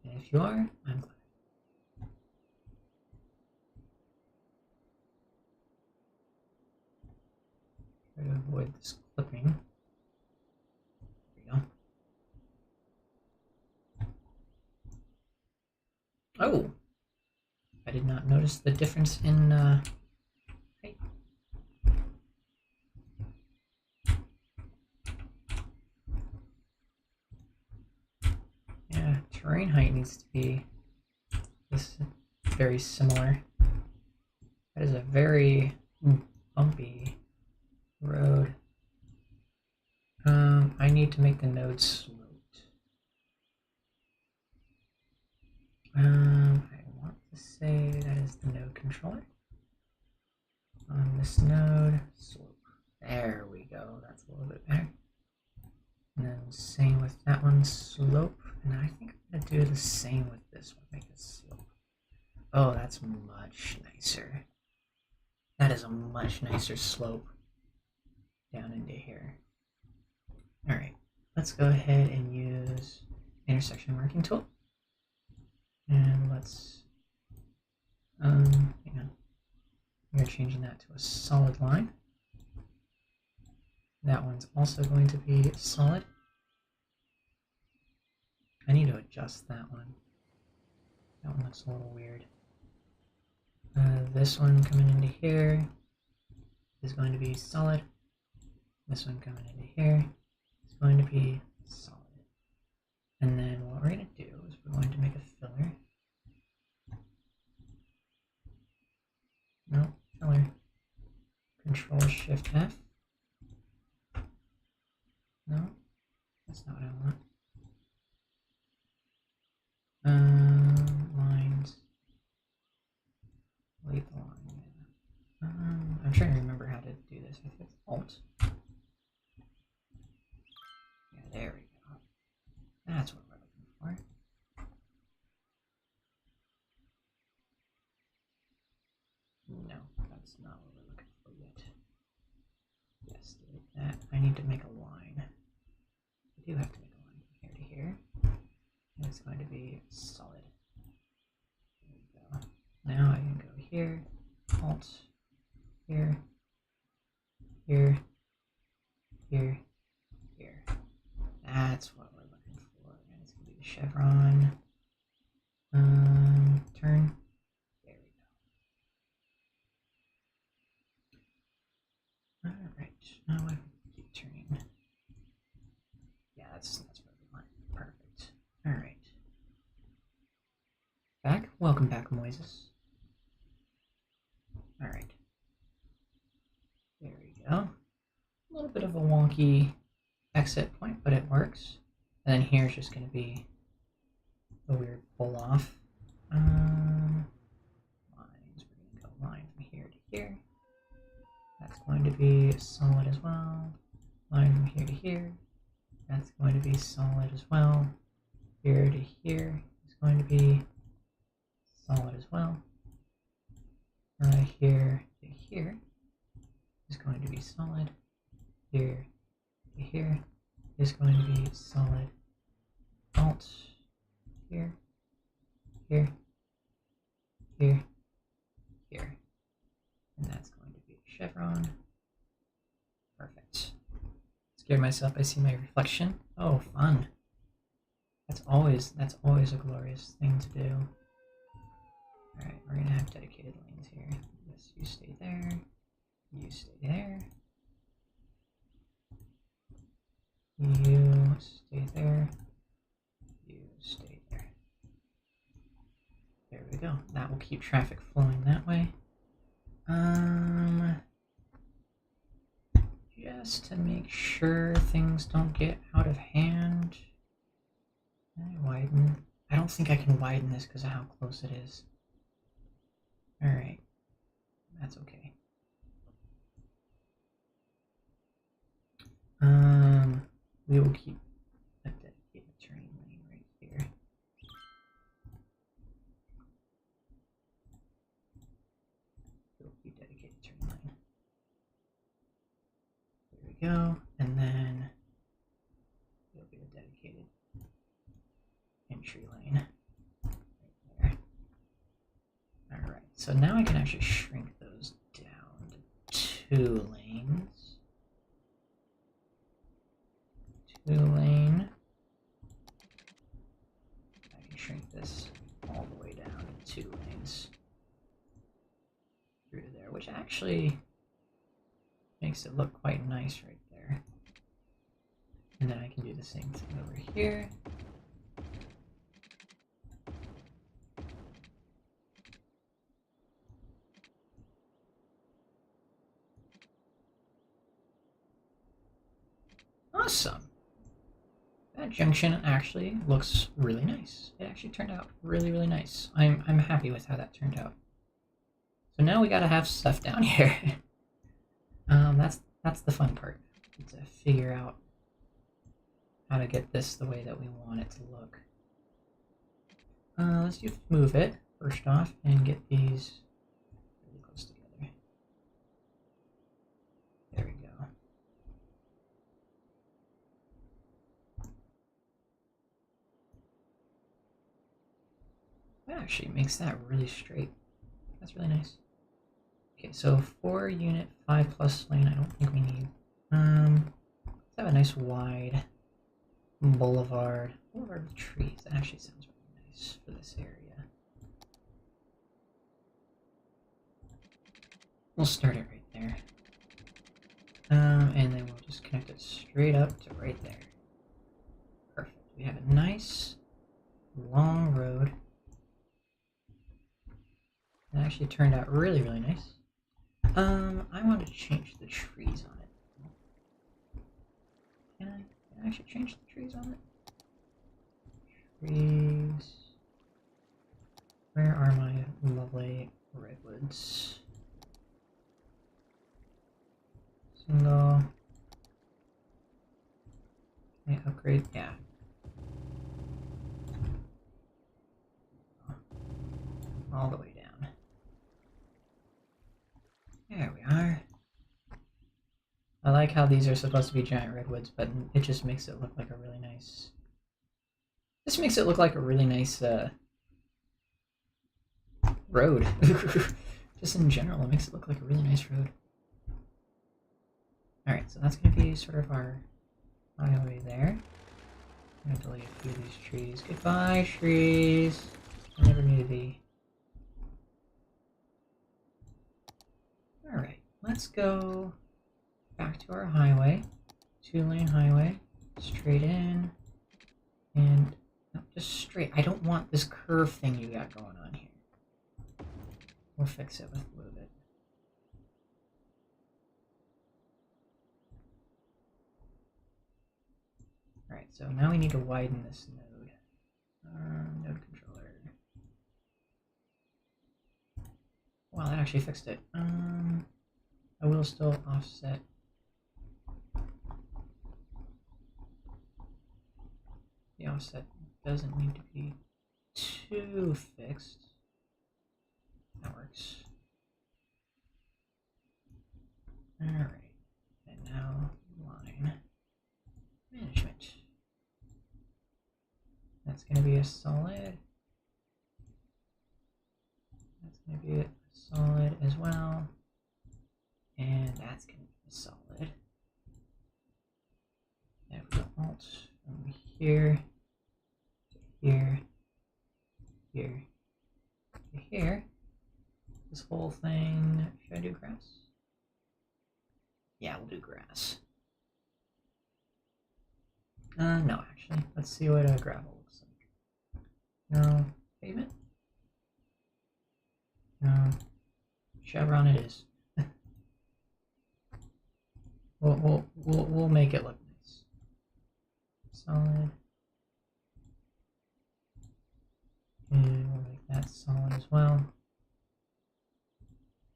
And if you are, I'm glad. Try to avoid this clipping. There we go. Oh! I did not notice the difference in height. Yeah, terrain height needs to be this very similar. That is a very bumpy road. I need to make the node sloped. I want to say that is the node controller. On this node, slope. There we go. That's a little bit better. And then same with that one, slope. And I think I'm gonna do the same with this one, make it slope. Oh, that's much nicer. That is a much nicer slope down into here. All right, let's go ahead and use intersection marking tool. And let's, hang on. We're changing that to a solid line. That one's also going to be solid. I need to adjust that one. That one looks a little weird. This one coming into here is going to be solid. This one coming into here is going to be solid. And then what we're going to do is we're going to make a filler. No, filler. Control Shift F. No, that's not what I want. Lines. Delete the line. Yeah. I'm trying to remember how to do this. I think it's Alt. Yeah, there we go. That's what we're looking for. No, that's not what we're looking for yet. Yes, delete that. I need to make a line. I do have to make a line from here to here. And it's going to be solid. There we go. Now I can go here, Alt, here, here, here, here. That's what we're looking for. And it's going to be the chevron. Turn. There we go. Alright, now I keep turning. Yeah, that's where we want. Perfect. Alright. Back? Welcome back, Moises. Alright. There we go. A little bit of a wonky exit point, but it works. And then here's just going to be the weird pull off. Lines. We're going to go line from here to here. That's going to be solid as well. Line from here to here. That's going to be solid as well. Here to here is going to be solid as well. Here to here is going to be solid. Here to here is going to be solid. Alt. Here. Here. Here. Here. And that's going to be a chevron. Perfect. Scared myself. I see my reflection. Oh, fun. That's always a glorious thing to do. Alright, we're gonna have dedicated lanes here. Yes, you stay there. You stay there. You stay there. You stay there. There we go. That will keep traffic flowing that way. Just to make sure things don't get out of hand. Widen. I don't think I can widen this because of how close it is. Alright. That's okay. We will keep a dedicated turning lane right here. It will be dedicated turning lane. There we go. And then it'll be a dedicated entry lane right there. Alright, so now I can actually shrink those down to 2 lanes. 2 lane. I can shrink this all the way down to 2 lanes through there, which actually makes it look quite nice right there. And then I can do the same thing over here. Awesome. That junction actually looks really nice. It actually turned out really, really nice. I'm happy with how that turned out. So now we gotta have stuff down here. That's the fun part. To figure out how to get this the way that we want it to look. Let's just move it first off and get these really close together. There we go. That actually makes that really straight. That's really nice. Okay, so 4 unit 5+ lane, I don't think we need. Let's have a nice wide boulevard with trees. That actually sounds really nice for this area. We'll start it right there. And then we'll just connect it straight up to right there. Perfect. We have a nice long road. That actually turned out really, really nice. I want to change the trees on it. Can I actually change the trees on it? Trees. Where are my lovely redwoods? Single. Can I upgrade? Yeah. All the way down. There we are. I like how these are supposed to be giant redwoods, but it just makes it look like a really nice... This makes it look like a really nice road. Just in general, it makes it look like a really nice road. Alright, so that's going to be sort of our highway there. I'm going to delete a few of these trees. Goodbye, trees! I never knew thee. Alright, let's go back to our highway. 2-lane highway. Straight in. And no, just straight. I don't want this curve thing you got going on here. We'll fix it with move it. Alright, so now we need to widen this node. Node controller. Wow, that actually fixed it. I will still offset. The offset doesn't need to be too fixed. That works. Alright, and now line management. That's going to be a solid. That's going to be a solid as well. And that's going to be a solid. And if we go alt from here to here, here, to here, this whole thing, should I do grass? Yeah, we'll do grass. No, actually. Let's see what gravel looks like. No. Pavement? No. Chevron it is. We'll make it look nice. Solid. And we'll make that solid as well.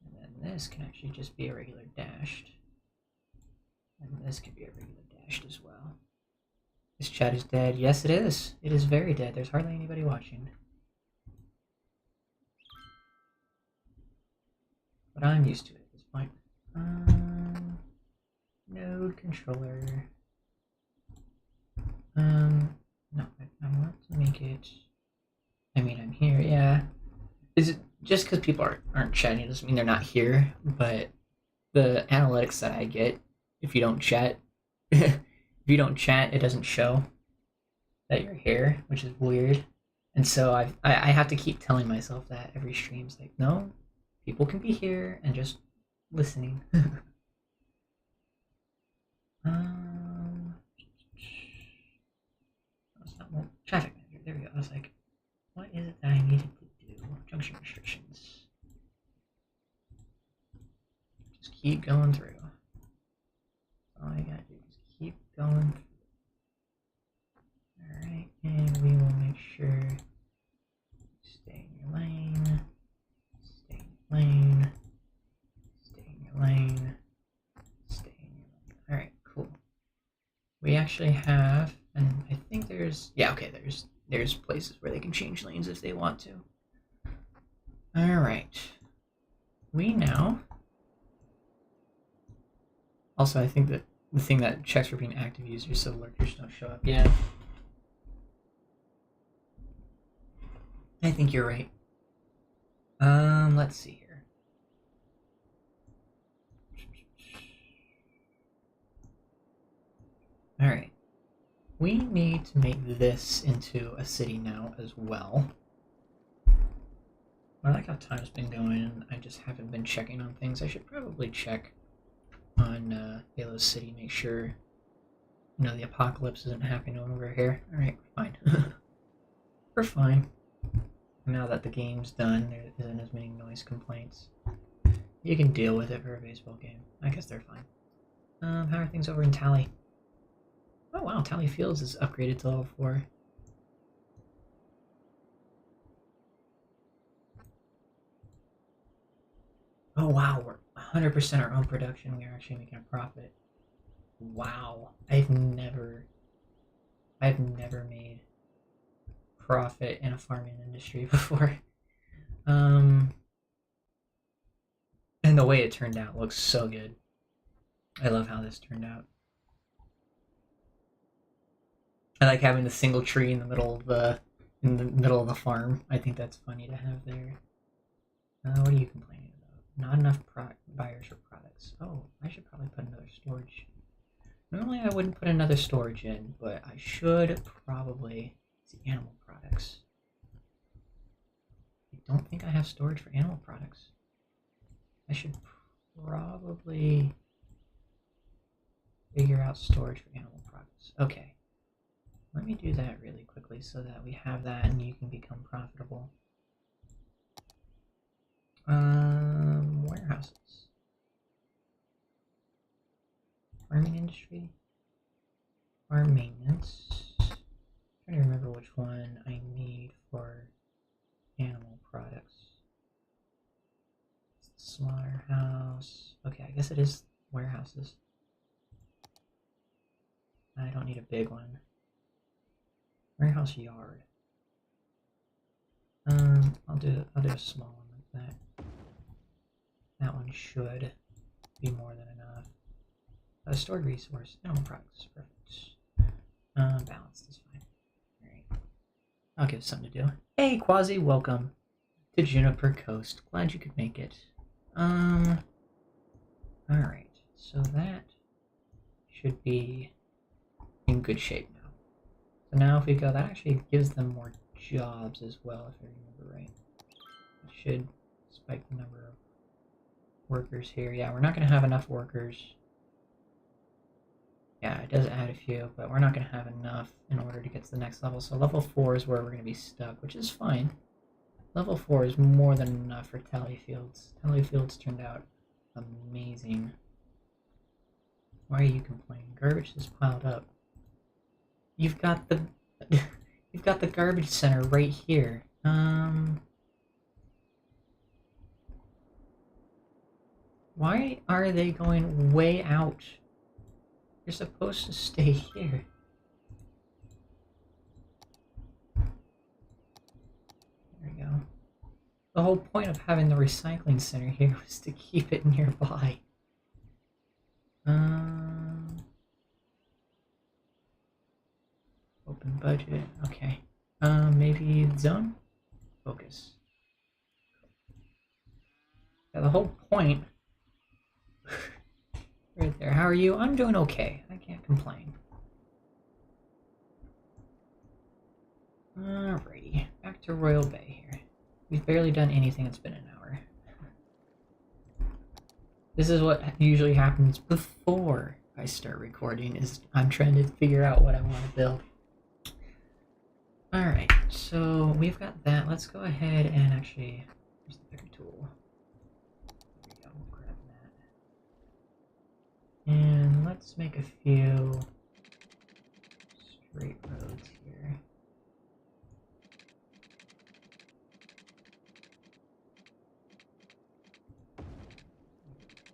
And then this can actually just be a regular dashed. And this can be a regular dashed as well. This chat is dead. Yes, it is. It is very dead. There's hardly anybody watching. But I'm used to it at this point. Node controller. No, I want to make it. I mean, I'm here. Yeah. Is it just because people aren't chatting? Doesn't mean they're not here. But the analytics that I get, if you don't chat, if you don't chat, it doesn't show that you're here, which is weird. And so I have to keep telling myself that every stream's like, no, people can be here and just listening. Traffic manager. There we go. I was like, what is it that I needed to do? Junction restrictions. Just keep going through. All I gotta do is keep going actually have, and I think there's, yeah, okay, there's places where they can change lanes if they want to. All right. We now. Also, I think that the thing that checks for being active users so lurkers don't show up. Yeah. I think you're right. Let's see here. All right. We need to make this into a city now as well. I like how time's been going, and I just haven't been checking on things. I should probably check on Halo City, make sure, you know, the apocalypse isn't happening over here. Alright, we're fine. We're fine. Now that the game's done, there isn't as many noise complaints. You can deal with it for a baseball game. I guess they're fine. How are things over in Tally? Oh wow, Tally Fields is upgraded to level 4. Oh wow, we're 100% our own production. We are actually making a profit. Wow, I've never made profit in a farming industry before. And the way it turned out looks so good. I love how this turned out. I like having the single tree in the middle of the farm. I think that's funny to have there. What are you complaining about? Not enough buyers for products. Oh, I should probably put another storage. Normally I wouldn't put another storage in, but I should probably. It's the animal products. I don't think I have storage for animal products. I should probably figure out storage for animal products. Okay. Let me do that really quickly so that we have that and you can become profitable. Warehouses. Farming industry. Farm maintenance. I'm trying to remember which one I need for animal products. It's the slaughterhouse. Okay, I guess it is warehouses. I don't need a big one. Warehouse yard. I'll do a small one like that. That one should be more than enough. A stored resource, animal products, perfect. Balanced is fine. Alright. I'll give it something to do. Hey Quasi, welcome to Juniper Coast. Glad you could make it. Alright, so that should be in good shape now. So now if we go, that actually gives them more jobs as well, if I remember right. It should spike the number of workers here. Yeah, we're not going to have enough workers. Yeah, it does add a few, but we're not going to have enough in order to get to the next level. So level 4 is where we're going to be stuck, which is fine. Level 4 is more than enough for Tally Fields. Tally Fields turned out amazing. Why are you complaining? Garbage is piled up. You've got the you've got the garbage center right here. Why are they going way out? You're supposed to stay here. There we go. The whole point of having the recycling center here was to keep it nearby. Open budget. Okay. Maybe zone? Focus. Yeah, the whole point. Right there. How are you? I'm doing okay. I can't complain. Alrighty. Back to Royal Bay here. We've barely done anything. It's been an hour. This is what usually happens before I start recording, is I'm trying to figure out what I want to build. Alright, so we've got that. Let's go ahead and actually, where's the picker tool? There we go, we'll grab that. And let's make a few straight roads here.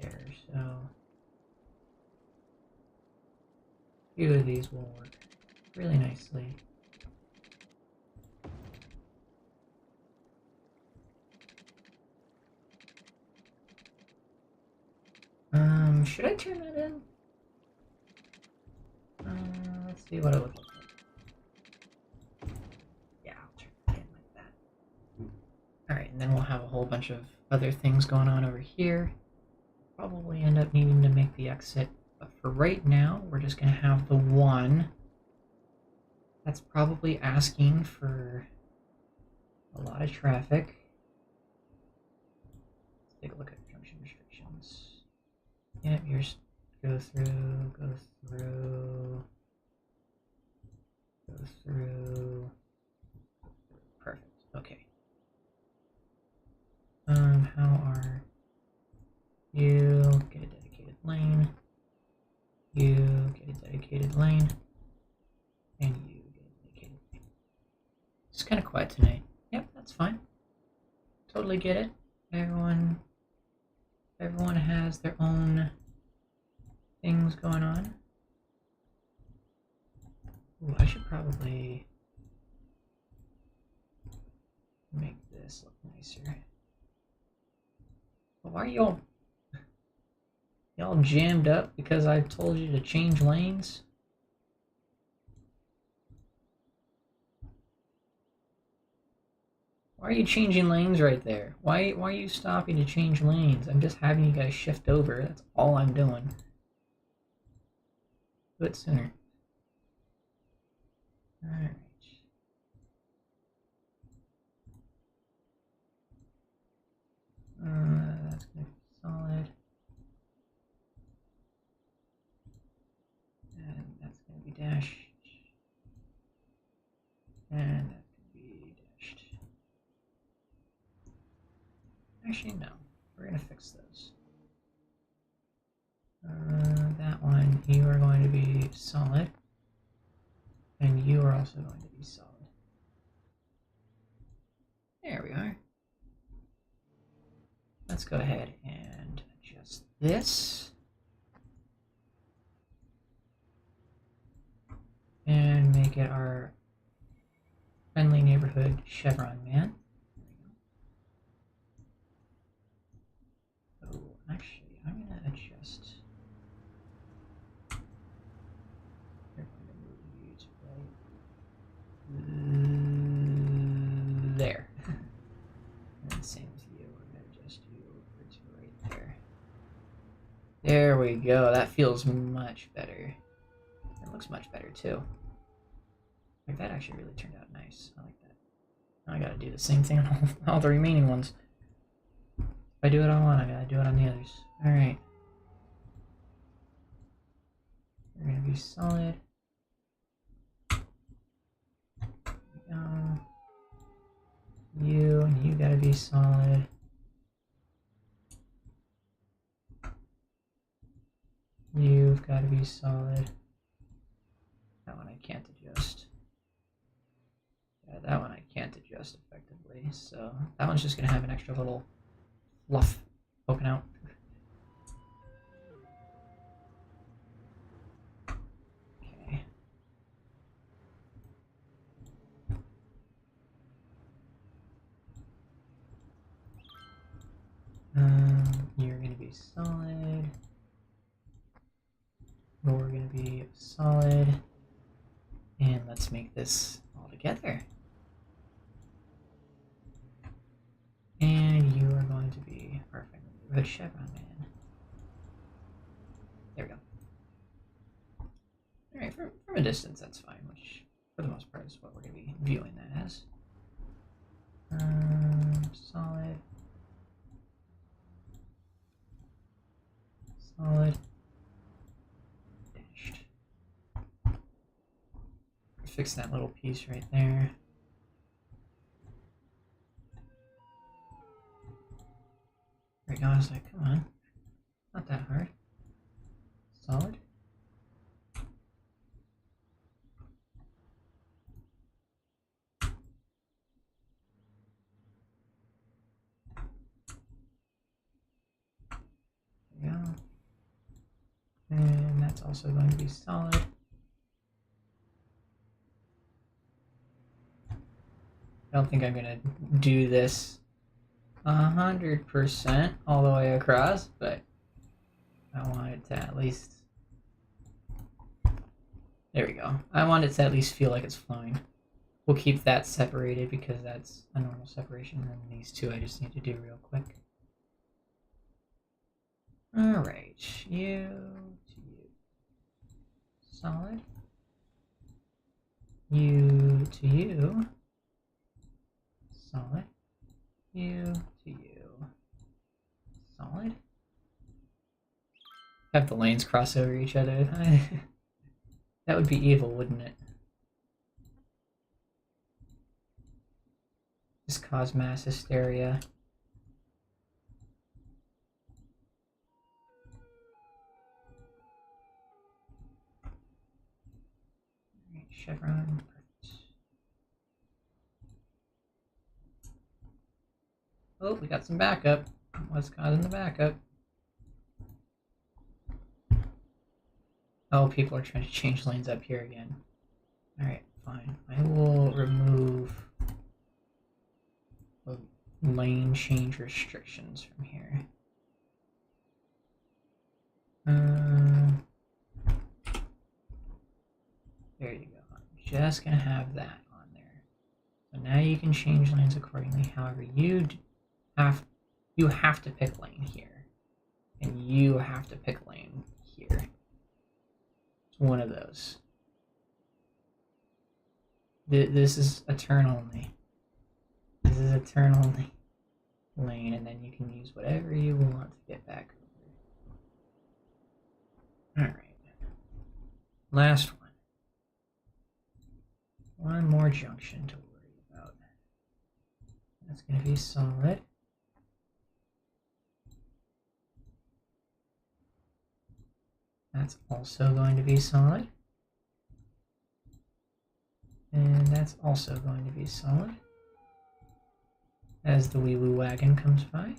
There, so few of these will work really nicely. Should I turn that in? Let's see what it looks like. Yeah, I'll turn it in like that. Alright, and then we'll have a whole bunch of other things going on over here. Probably end up needing to make the exit, but for right now, we're just going to have the one. That's probably asking for a lot of traffic. Let's take a look at junction restrictions. Yep, yours go through, go through, go through. Perfect. Okay. How are you? Get a dedicated lane. You get a dedicated lane. And you get a dedicated lane. It's kind of quiet tonight. Yep, that's fine. Totally get it. Everyone has their own things going on. Ooh, I should probably make this look nicer. But why are y'all jammed up because I told you to change lanes? Why are you changing lanes right there? Why are you stopping to change lanes? I'm just having you guys shift over. That's all I'm doing. Do it sooner. Alright. That's going to be solid. And that's going to be dashed. And that's going to be dashed. Actually, no. We're going to fix those. That one, you are going to be solid. And you are also going to be solid. There we are. Let's go ahead and adjust this. And make it our friendly neighborhood chevron man. Oh, actually, I'm going to adjust. We're going to move you to right there. And same with you. We're going to adjust you over to right there. There we go. That feels much better. It looks much better too. Like that actually really turned out nice. I like that. Now I gotta do the same thing on all the remaining ones. If I do it on one, I gotta do it on the others. Alright. We're gonna be solid. You and you gotta be solid. You've gotta be solid. That one I can't adjust. Yeah, that one I can't adjust effectively, so that one's just gonna have an extra little fluff poking out. Okay. You're gonna be solid. You're gonna be solid. And let's make this all together. And you are going to be our friendly neighborhood chevron man. There we go. Alright, from a distance that's fine, which for the most part is what we're going to be viewing that as. Solid. Solid. Dashed. Fix that little piece right there. There we go. I was like, come on. Not that hard. Solid. There we go. And that's also going to be solid. I don't think I'm gonna do this 100% all the way across, but I want it to at least... There we go. I want it to at least feel like it's flowing. We'll keep that separated because that's a normal separation, and then these two I just need to do real quick. Alright, you to you. Solid. You to you. Solid. You to you. Solid. Have the lanes cross over each other. That would be evil, wouldn't it? Just cause mass hysteria. Alright, chevron. Perfect. Oh, we got some backup. What's causing the backup? Oh, people are trying to change lanes up here again. Alright, fine. I will remove the lane change restrictions from here. There you go. I'm just gonna have that on there. So now you can change lanes accordingly. However, you have to pick lane here, and you have to pick lane here. One of those. This is a turn only. This is a turn only lane, and then you can use whatever you want to get back over. Alright. Last one. One more junction to worry about. That's going to be solid. That's also going to be solid. And that's also going to be solid. As the wee woo wagon comes by.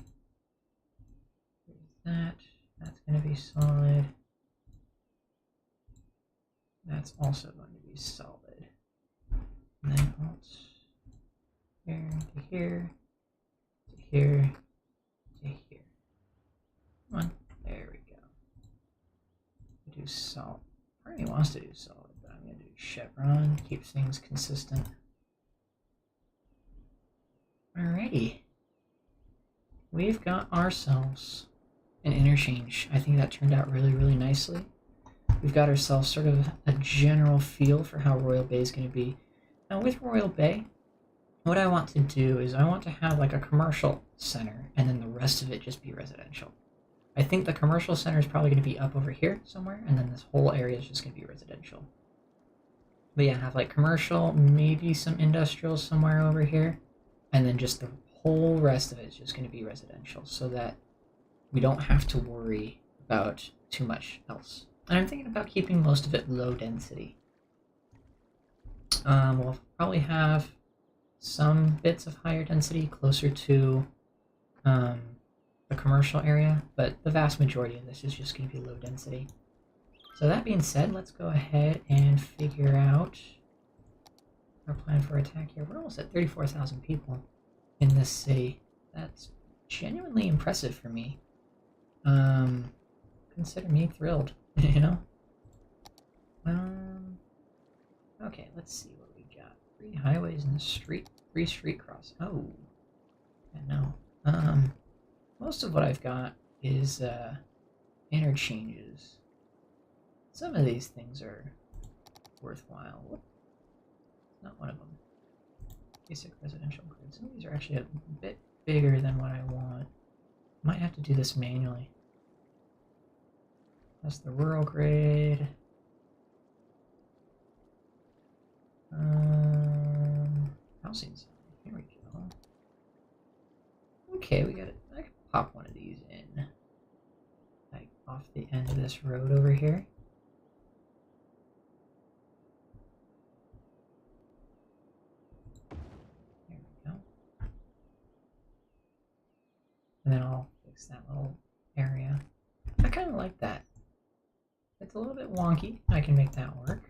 There's that. That's going to be solid. That's also going to be solid. And then alt here to here to here to here. Come on. There we go. Do solid. Part of me wants to do solid, but I'm going to do chevron. Keeps things consistent. Alrighty. We've got ourselves an interchange. I think that turned out really, really nicely. We've got ourselves sort of a general feel for how Royal Bay is going to be. Now with Royal Bay, what I want to do is I want to have like a commercial center and then the rest of it just be residential. I think the commercial center is probably going to be up over here somewhere, and then this whole area is just going to be residential. But yeah, have like commercial, maybe some industrial somewhere over here, and then just the whole rest of it is just going to be residential, so that we don't have to worry about too much else. And I'm thinking about keeping most of it low density. We'll probably have some bits of higher density closer to the commercial area, but the vast majority of this is just going to be low density. So that being said, let's go ahead and figure out our plan for attack here. We're almost at 34,000 people in this city. That's genuinely impressive for me. Consider me thrilled, you know? Okay, let's see what we got. 3 highways in the street, 3 street cross. Oh, yeah, no. Most of what I've got is interchanges. Some of these things are worthwhile. Whoop. Not one of them. Basic residential grid. Some of these are actually a bit bigger than what I want. Might have to do this manually. That's the rural grid. Housing zone. Here we go. Okay, we got it. I can pop one of these in, like off the end of this road over here. There we go. And then I'll fix that little area. I kind of like that. It's a little bit wonky. I can make that work.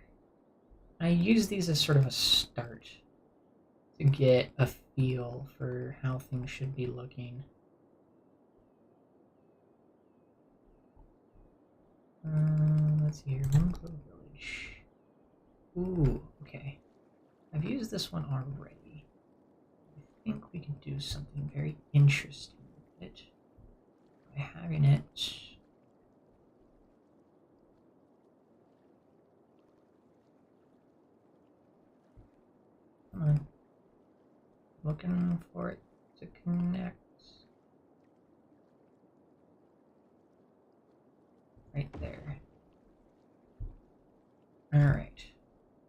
I use these as sort of a start to get a feel for how things should be looking. Let's see here. Mooncrow Village. Ooh, okay. I've used this one already. I think we can do something very interesting with it by having it. Come on. Looking for it to connect. Right there. Alright.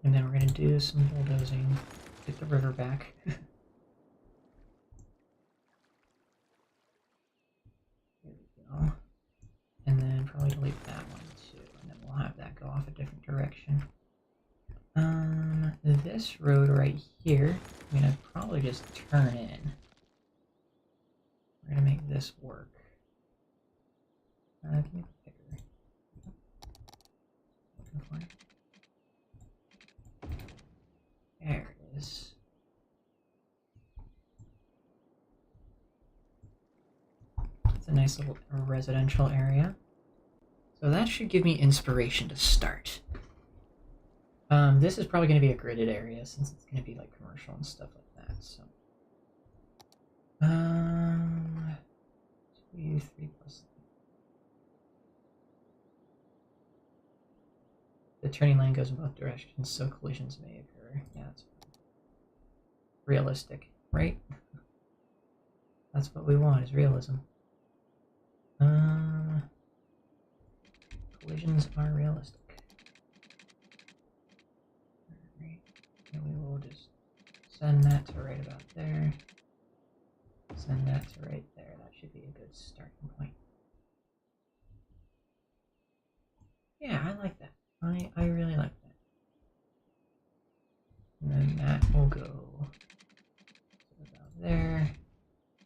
And then we're going to do some bulldozing. Get the river back. There we go. And then probably delete that one too. And then we'll have that go off a different direction. This road right here, I'm going to probably just turn in. We're going to make this work. Can you pick her? Looking for it. There it is. It's a nice little residential area. So that should give me inspiration to start. This is probably going to be a gridded area since it's going to be like commercial and stuff like that. So, 2, 3 plus. The turning lane goes in both directions, so collisions may occur. Yeah, that's realistic, right? That's what we want, is realism. Collisions are realistic. Alright, and we will just send that to right about there. Send that to right there. That should be a good starting point. Yeah, I like that. I really like that. And then that will go about there.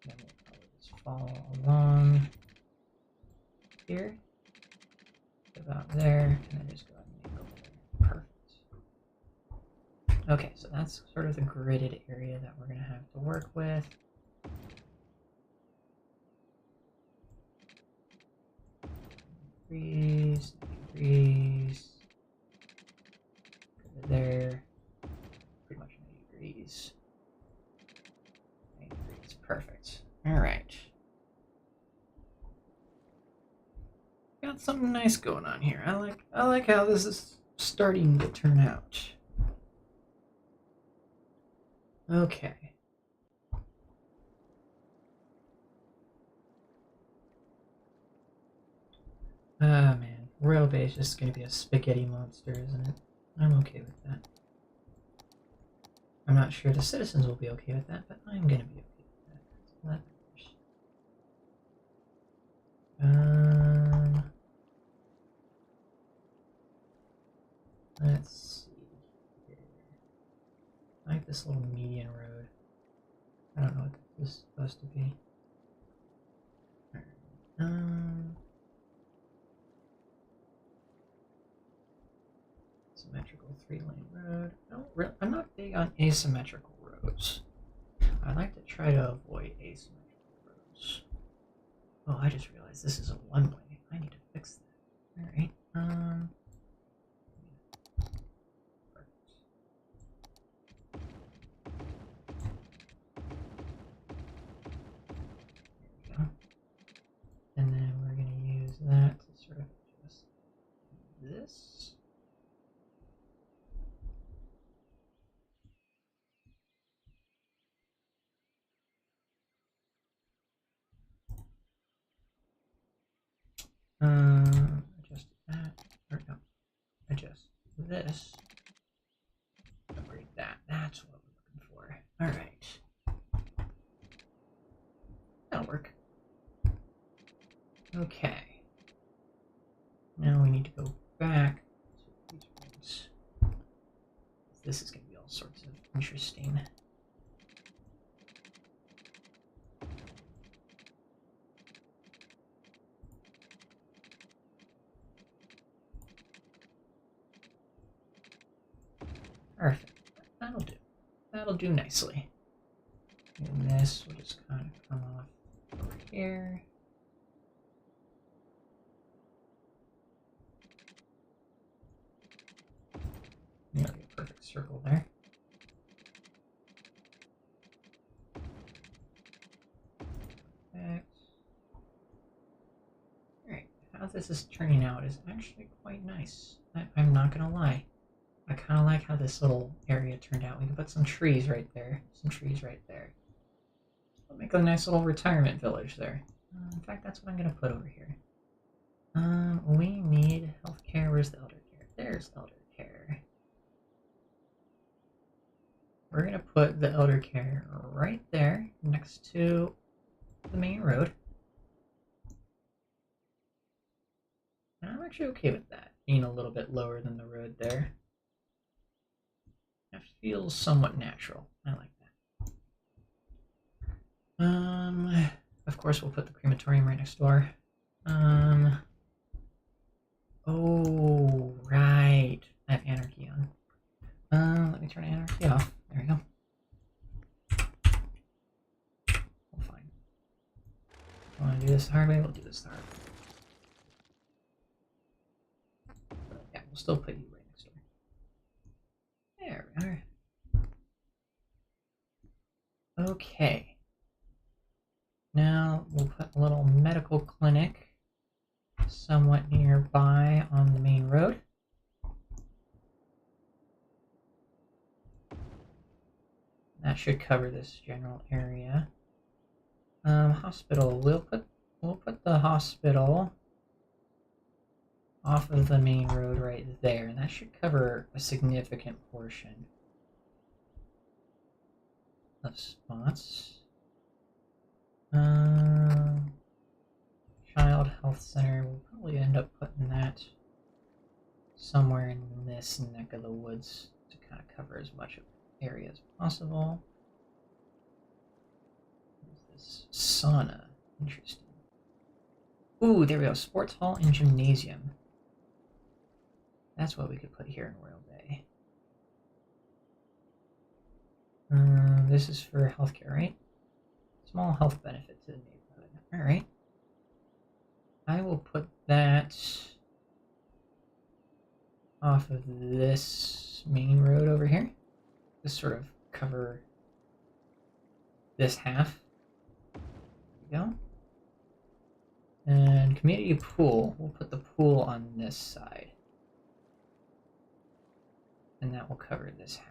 Then we'll probably just follow along here. About there, and then just go ahead and make over there. Perfect. Okay, so that's sort of the gridded area that we're going to have to work with. Degrees, degrees. Over there. Pretty much 90 degrees. 90 degrees. Perfect. Alright. Got something nice going on here. I like how this is starting to turn out. Okay. Ah, man. Royal Bay is just going to be a spaghetti monster, isn't it? I'm okay with that. I'm not sure the citizens will be okay with that, but I'm going to be okay with that. So that matters. Let's see here. I like this little median road. I don't know what this is supposed to be. Symmetrical 3-lane road. I'm not big on asymmetrical roads. I like to try to avoid asymmetrical roads. Oh, I just realized this is a one-way. I need to fix that. Alright, and then we're going to use that to sort of adjust this. Adjust that, or no, adjust this. Upgrade that. That's what we're looking for. Alright. That'll work. Okay. Now we need to go back to these rooms. This is going to be all sorts of interesting. Perfect. That'll do. That'll do nicely. And this will just kind of come off over here. Nearly a perfect circle there. Perfect. Alright, how this is turning out is actually quite nice. I'm not gonna lie. I kind of like how this little area turned out. We can put some trees right there. Some trees right there. We'll make a nice little retirement village there. In fact, that's what I'm going to put over here. We need healthcare. Where's the elder care? There's elder care. We're going to put the elder care right there next to the main road. And I'm actually okay with that, being a little bit lower than the road there. That feels somewhat natural. I like that. Of course, we'll put the crematorium right next door. Oh, right. I have anarchy on. Let me turn anarchy off. There we go. Well, fine. I want to do this the hard way, we'll do this the hard way. But yeah, we'll still put you right next door. There we are. Okay. Now we'll put a little medical clinic somewhat nearby on the main road. That should cover this general area. Hospital. We'll put the hospital off of the main road right there, and that should cover a significant portion of spots. Child Health Center, we'll probably end up putting that somewhere in this neck of the woods to kind of cover as much of the area as possible. This sauna, interesting. Ooh, there we go, sports hall and gymnasium. That's what we could put here in Royal Bay. This is for healthcare, right? Small health benefit to the neighborhood. Alright. I will put that off of this main road over here. Just sort of cover this half. There we go. And community pool, we'll put the pool on this side. And that will cover this half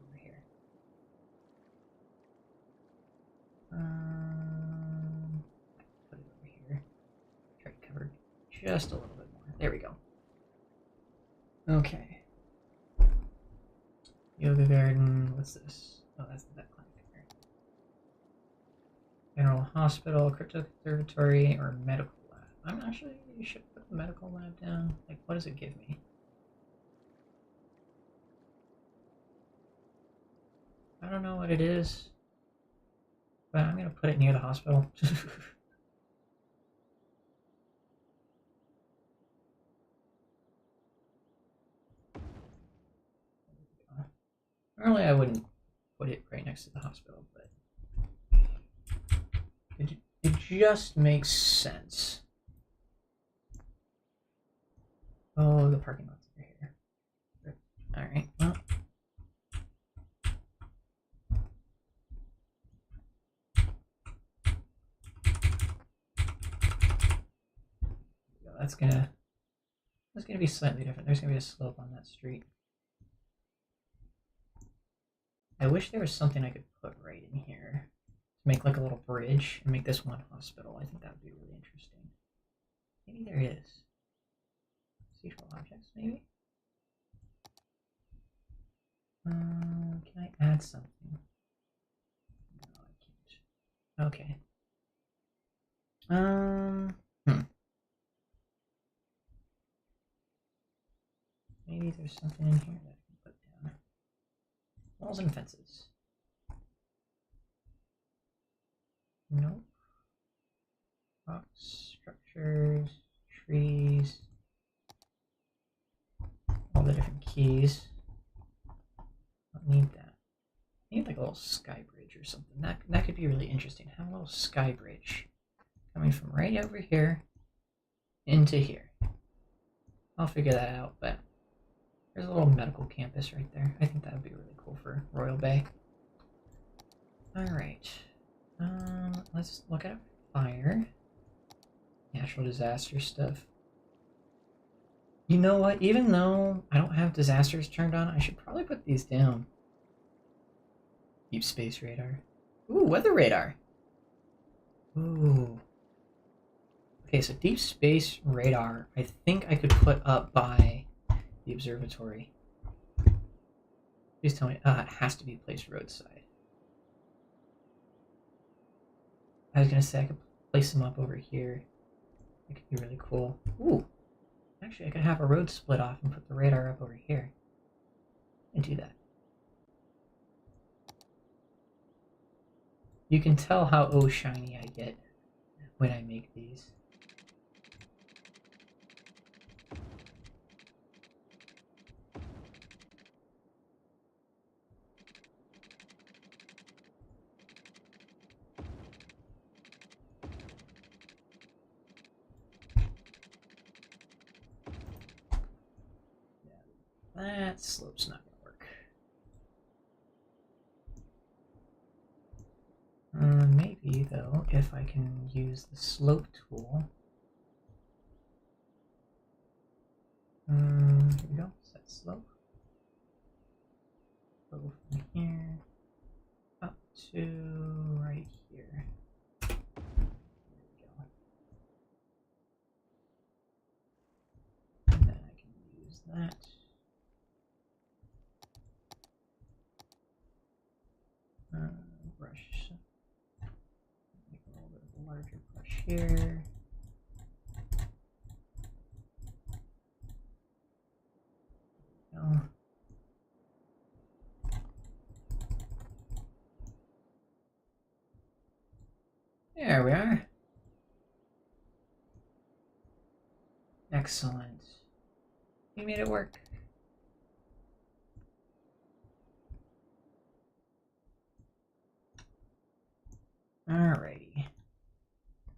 over here. Put it over here. Try to cover just a little bit more. There we go. Okay. Yoga garden. What's this? Oh, that's the vet clinic. General hospital, crypto conservatory, or medical lab. I'm not sure you should put the medical lab down. Like, what does it give me? I don't know what it is, but I'm gonna put it near the hospital. Normally I wouldn't put it right next to the hospital, but it just makes sense. Oh, the parking lot's over here. Alright, well. That's gonna be slightly different. There's gonna be a slope on that street. I wish there was something I could put right in here to make like a little bridge and make this one hospital. I think that would be really interesting. Maybe there is. Procedural objects, maybe? Can I add something? No, I can't. Okay. Maybe there's something in here that I can put down. Walls and fences. Nope. Rocks, structures, trees. All the different keys. Don't need that. I need like a little sky bridge bridge or something. That could be really interesting. Have a little sky bridge coming from right over here into here. I'll figure that out, but there's a little medical campus right there. I think that would be really cool for Royal Bay. Alright. Let's look at fire. Natural disaster stuff. You know what? Even though I don't have disasters turned on, I should probably put these down. Deep space radar. Ooh, weather radar. Ooh. Okay, so deep space radar, I think I could put up by the observatory. Please tell me, it has to be placed roadside. I was gonna say I could place them up over here. It could be really cool. Ooh, actually I could have a road split off and put the radar up over here. And do that. You can tell how shiny I get when I make these. That slope's not gonna work. Maybe though, if I can use the slope tool. Here we go. Set slope. Go from here up to right here. There we go. And then I can use that. Brush. Make a little bit of a larger brush here. There we go. There we are. Excellent. We made it work. Alrighty.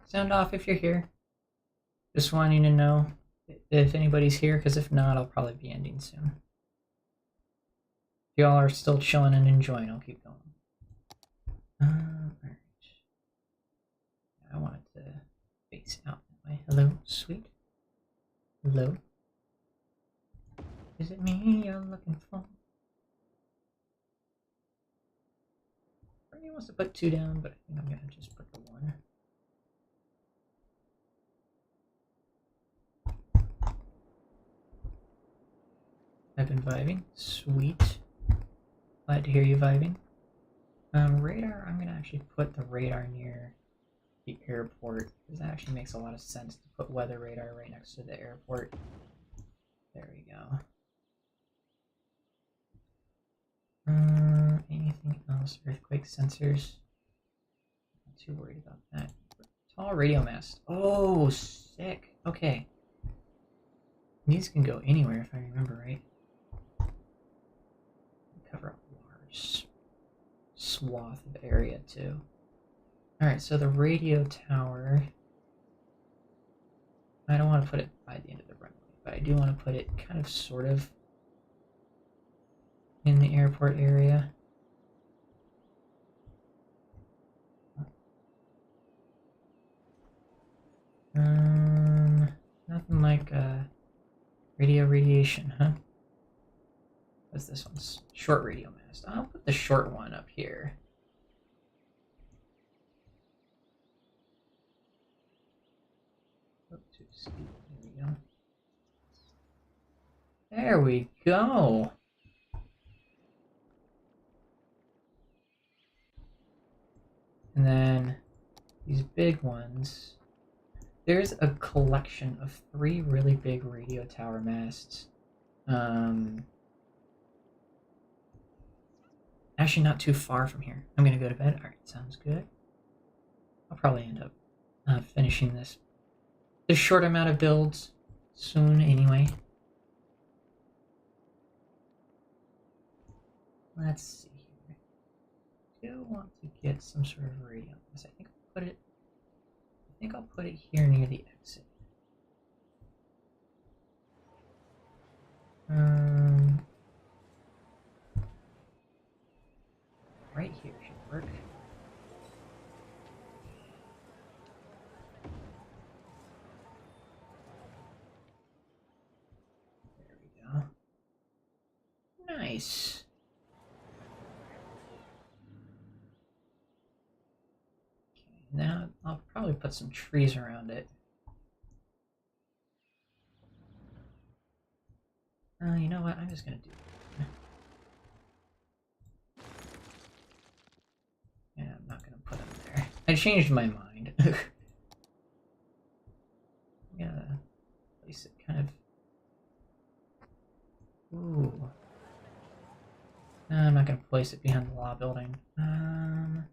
Sound off if you're here. Just wanting to know if anybody's here, because if not, I'll probably be ending soon. If y'all are still chilling and enjoying, I'll keep going. Alright. I want it to face out that way. Hello, sweet. Hello. Is it me you're looking for? He wants to put 2 down, but I think I'm gonna just put the 1. I've been vibing. Sweet. Glad to hear you vibing. Radar, I'm gonna actually put the radar near the airport, because that actually makes a lot of sense to put weather radar right next to the airport. There we go. Anything else? Earthquake sensors. Not too worried about that. Tall radio mast. Oh, sick. Okay. These can go anywhere if I remember right. Cover a large swath of area too. Alright, so the radio tower. I don't want to put it by the end of the runway, but I do want to put it kind of sort of in the airport area. Nothing like radio radiation, huh? What's this one's? Short radio mast. I'll put the short one up here. Oh, too steep. There we go. There we go. And then these big ones. There's a collection of 3 really big radio tower masts. Actually, not too far from here. I'm gonna go to bed. All right, sounds good. I'll probably end up finishing this short amount of builds soon, anyway. Let's see here. do want to get some sort of radio. I think I'll put it here near the exit. Right here should work. There we go. Nice. Okay, now I'll probably put some trees around it. You know what? I'm just gonna do that. Yeah, I'm not gonna put them there. I changed my mind. Yeah, place it kind of. Ooh. No, I'm not gonna place it behind the law building. I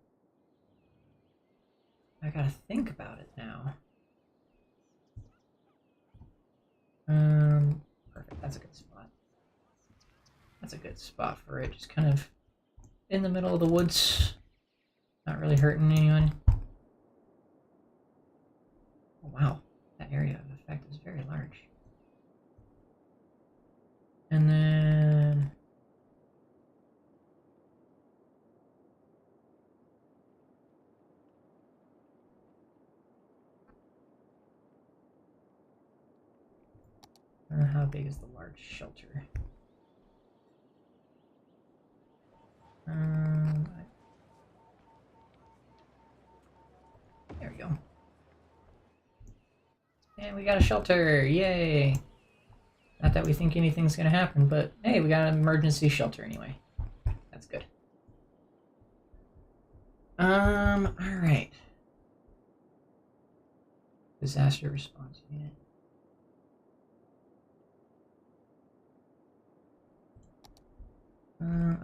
gotta think about it now. Perfect. That's a good spot. That's a good spot for it. Just kind of in the middle of the woods. Not really hurting anyone. Oh, wow. That area of effect is very large. And then... how big is the large shelter? There we go. And we got a shelter! Yay! Not that we think anything's gonna happen, but hey, we got an emergency shelter anyway. That's good. Alright. Disaster response unit.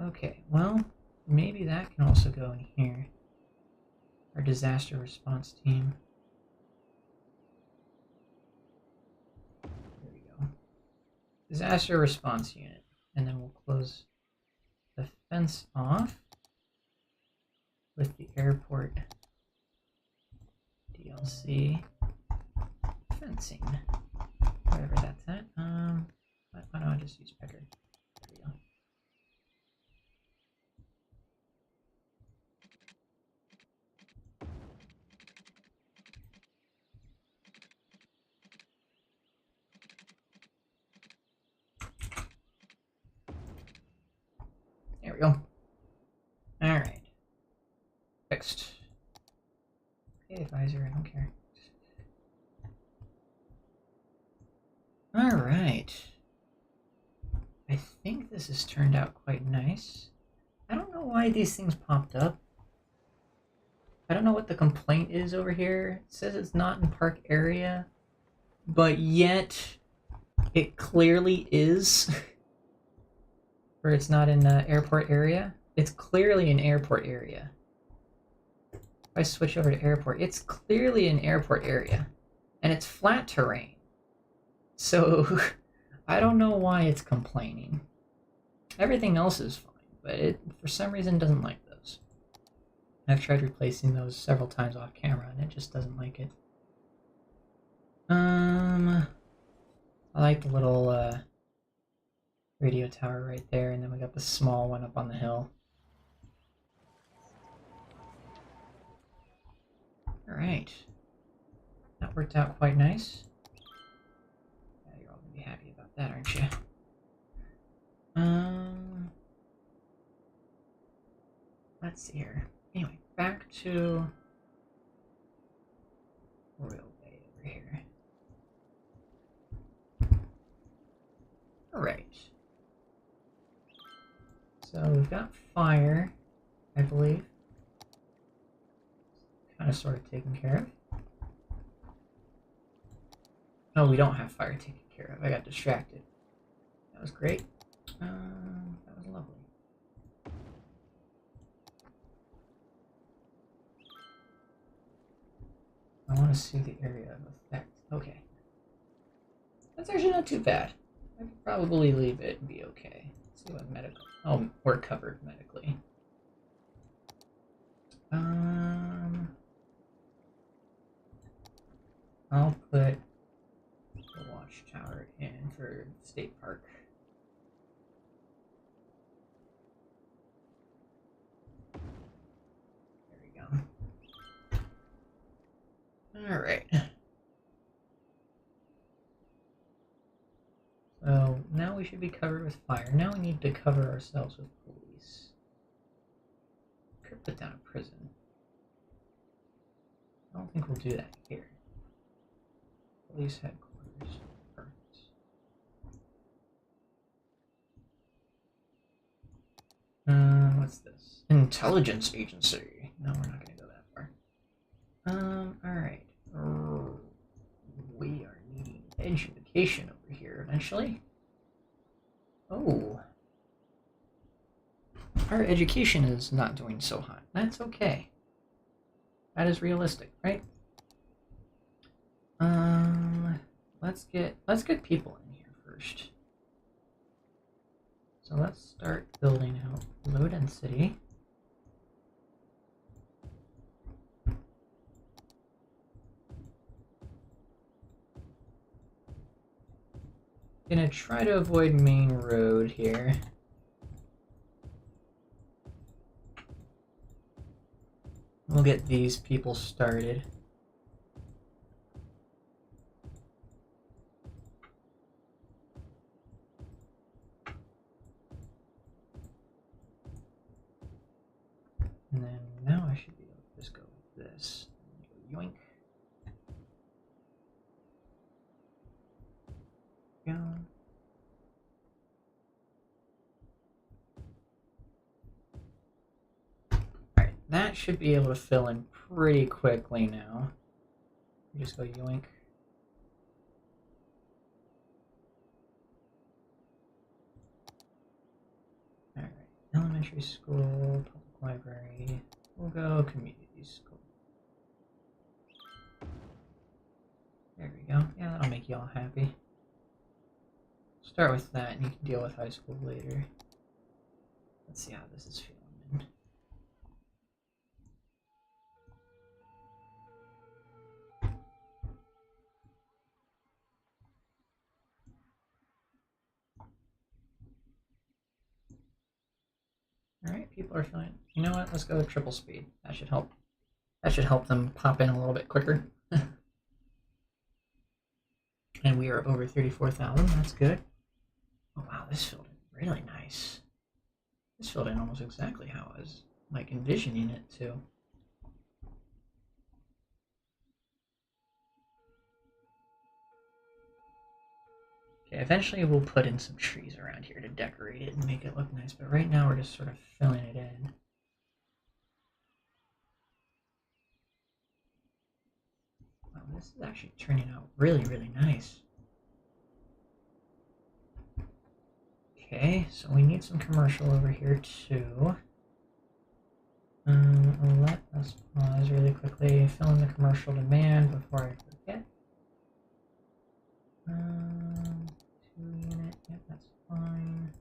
Okay, well, maybe that can also go in here. Our disaster response team. There we go. Disaster response unit. And then we'll close the fence off with the airport DLC fencing. Wherever that's at. Why don't I just use Pecker? There we go. There we go. Alright. Fixed. Okay, advisor, I don't care. Alright. I think this has turned out quite nice. I don't know why these things popped up. I don't know what the complaint is over here. It says it's not in park area, but yet it clearly is. Where it's not in the airport area. It's clearly an airport area. If I switch over to airport, it's clearly an airport area. And it's flat terrain. So I don't know why it's complaining. Everything else is fine, but it for some reason doesn't like those. I've tried replacing those several times off camera and it just doesn't like it. I like the little radio tower right there, and then we got the small one up on the hill. Alright. That worked out quite nice. Yeah, you're all gonna be happy about that, aren't you? Let's see here. Anyway, back to Royal Bay over here. Alright. So we've got fire, I believe. Kind of sort of taken care of. No, we don't have fire taken care of. I got distracted. That was great. That was lovely. I want to see the area of effect. Okay. That's actually not too bad. I could probably leave it and be okay. Let's see what medical... Oh, we're covered medically. I'll put the watchtower in for State Park. There we go. All right. So now we should be covered with fire. Now we need to cover ourselves with police. Could put down a prison. I don't think we'll do that here. Police headquarters. Perfect. What's this? Intelligence agency. No, we're not going to go that far. Alright. We are needing education over here eventually. Oh. Our education is not doing so hot. That's okay. That is realistic, right? Let's get people in here first. So let's start building out low density. Gonna try to avoid main road here. We'll get these people started. And then now I should be able to just go with this. Go yoink. Go. Alright, that should be able to fill in pretty quickly now. Just go yoink. Alright, elementary school, public library. We'll go community school. There we go. Yeah, that'll make you all happy. Start with that and you can deal with high school later. Let's see how this is feeling. Alright, people are feeling. You know what? Let's go with triple speed. That should help. That should help them pop in a little bit quicker. And we are over 34,000. That's good. Oh wow, this filled in really nice. This filled in almost exactly how I was like envisioning it to. Okay, eventually we'll put in some trees around here to decorate it and make it look nice, but right now we're just sort of filling it in. Wow, this is actually turning out really, really nice. Okay, so we need some commercial over here too. Let us pause really quickly, fill in the commercial demand before I forget. 2-unit, yep, that's fine.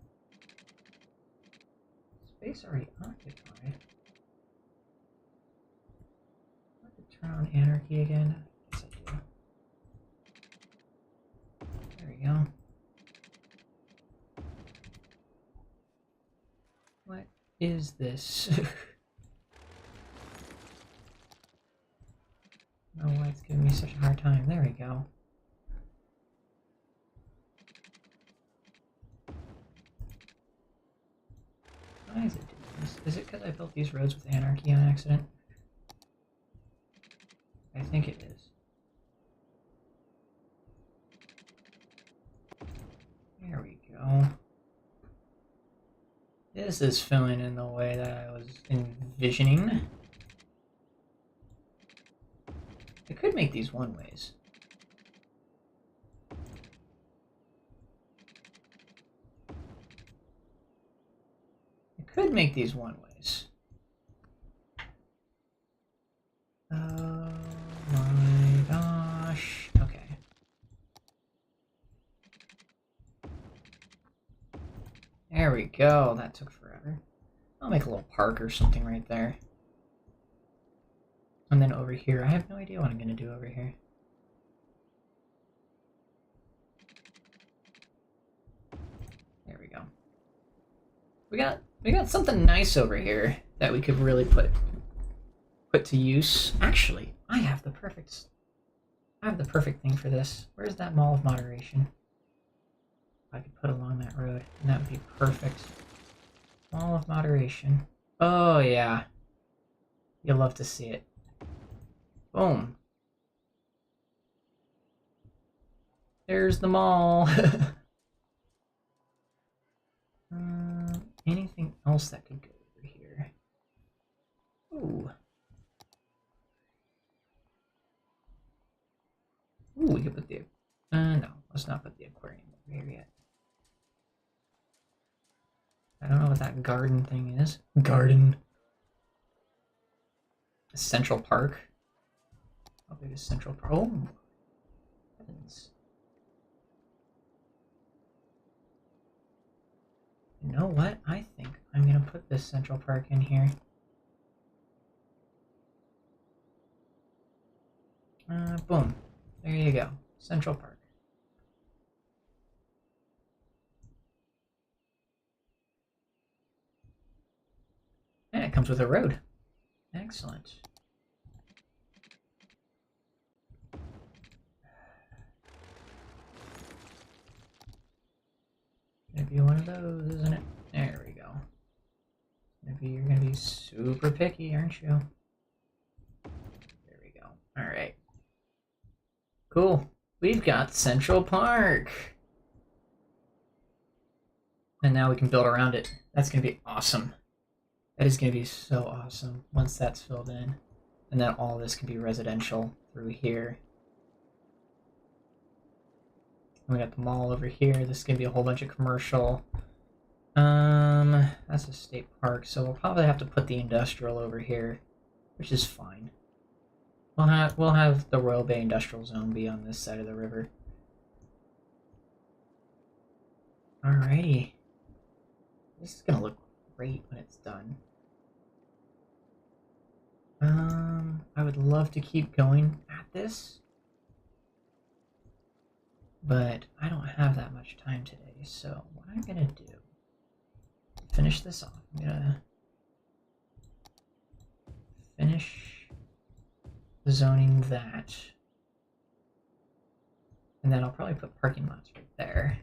Space already occupied. I have to turn on anarchy again. Yes, I do. There we go. What is this? I don't know why it's giving me such a hard time. There we go. Why is it doing this? Is it because I built these roads with anarchy on accident? I think it is. There we go. This is filling in the way that I was envisioning. I could make these one-ways. Could make these one-ways. Oh my gosh. Okay. There we go. That took forever. I'll make a little park or something right there. And then over here, I have no idea what I'm gonna do over here. There we go. We got something nice over here that we could really put to use. Actually, I have the perfect thing for this. Where's that mall of moderation? I could put along that road, and that would be perfect. Mall of moderation. Oh yeah. You'll love to see it. Boom. There's the mall. Anything else that could go over here? Ooh. Ooh, we could put the... no, let's not put the aquarium over here yet. I don't know what that garden thing is. Garden. Central Park. How big is Central Park? Oh! Heavens. You know what? I think I'm gonna put this Central Park in here. Boom. There you go. Central Park. And it comes with a road. Excellent. Gonna be one of those, isn't it? There we go. Maybe you're gonna be super picky, aren't you? There we go. Alright. Cool. We've got Central Park. And now we can build around it. That's gonna be awesome. That is gonna be so awesome once that's filled in. And then all this can be residential through here. And we got the mall over here. This is gonna be a whole bunch of commercial. That's a state park, so we'll probably have to put the industrial over here, which is fine. We'll have the Royal Bay Industrial Zone be on this side of the river. Alrighty. This is gonna look great when it's done. I would love to keep going at this, but I don't have that much time today, so what I'm gonna do, finish this off. I'm gonna finish zoning that, and then I'll probably put parking lots right there.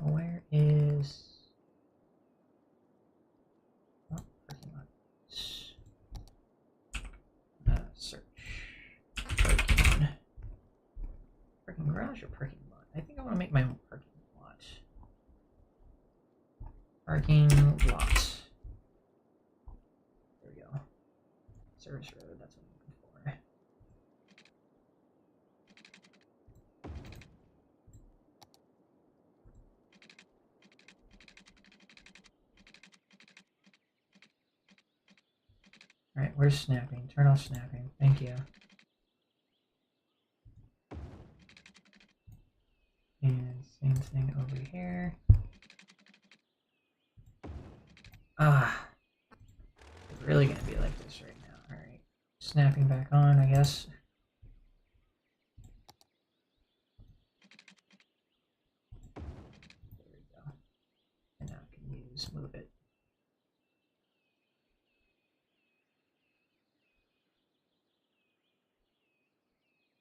Where is... oh, parking lots. Search. Parking garage or parking lot? I think I want to make my own parking lot. Parking lot. There we go. Service road, that's what I'm looking for. Alright, where's snapping? Turn off snapping. Thank you. And same thing over here. Ah. It's really gonna be like this right now. Alright. Snapping back on, I guess. There we go. And now I can move it.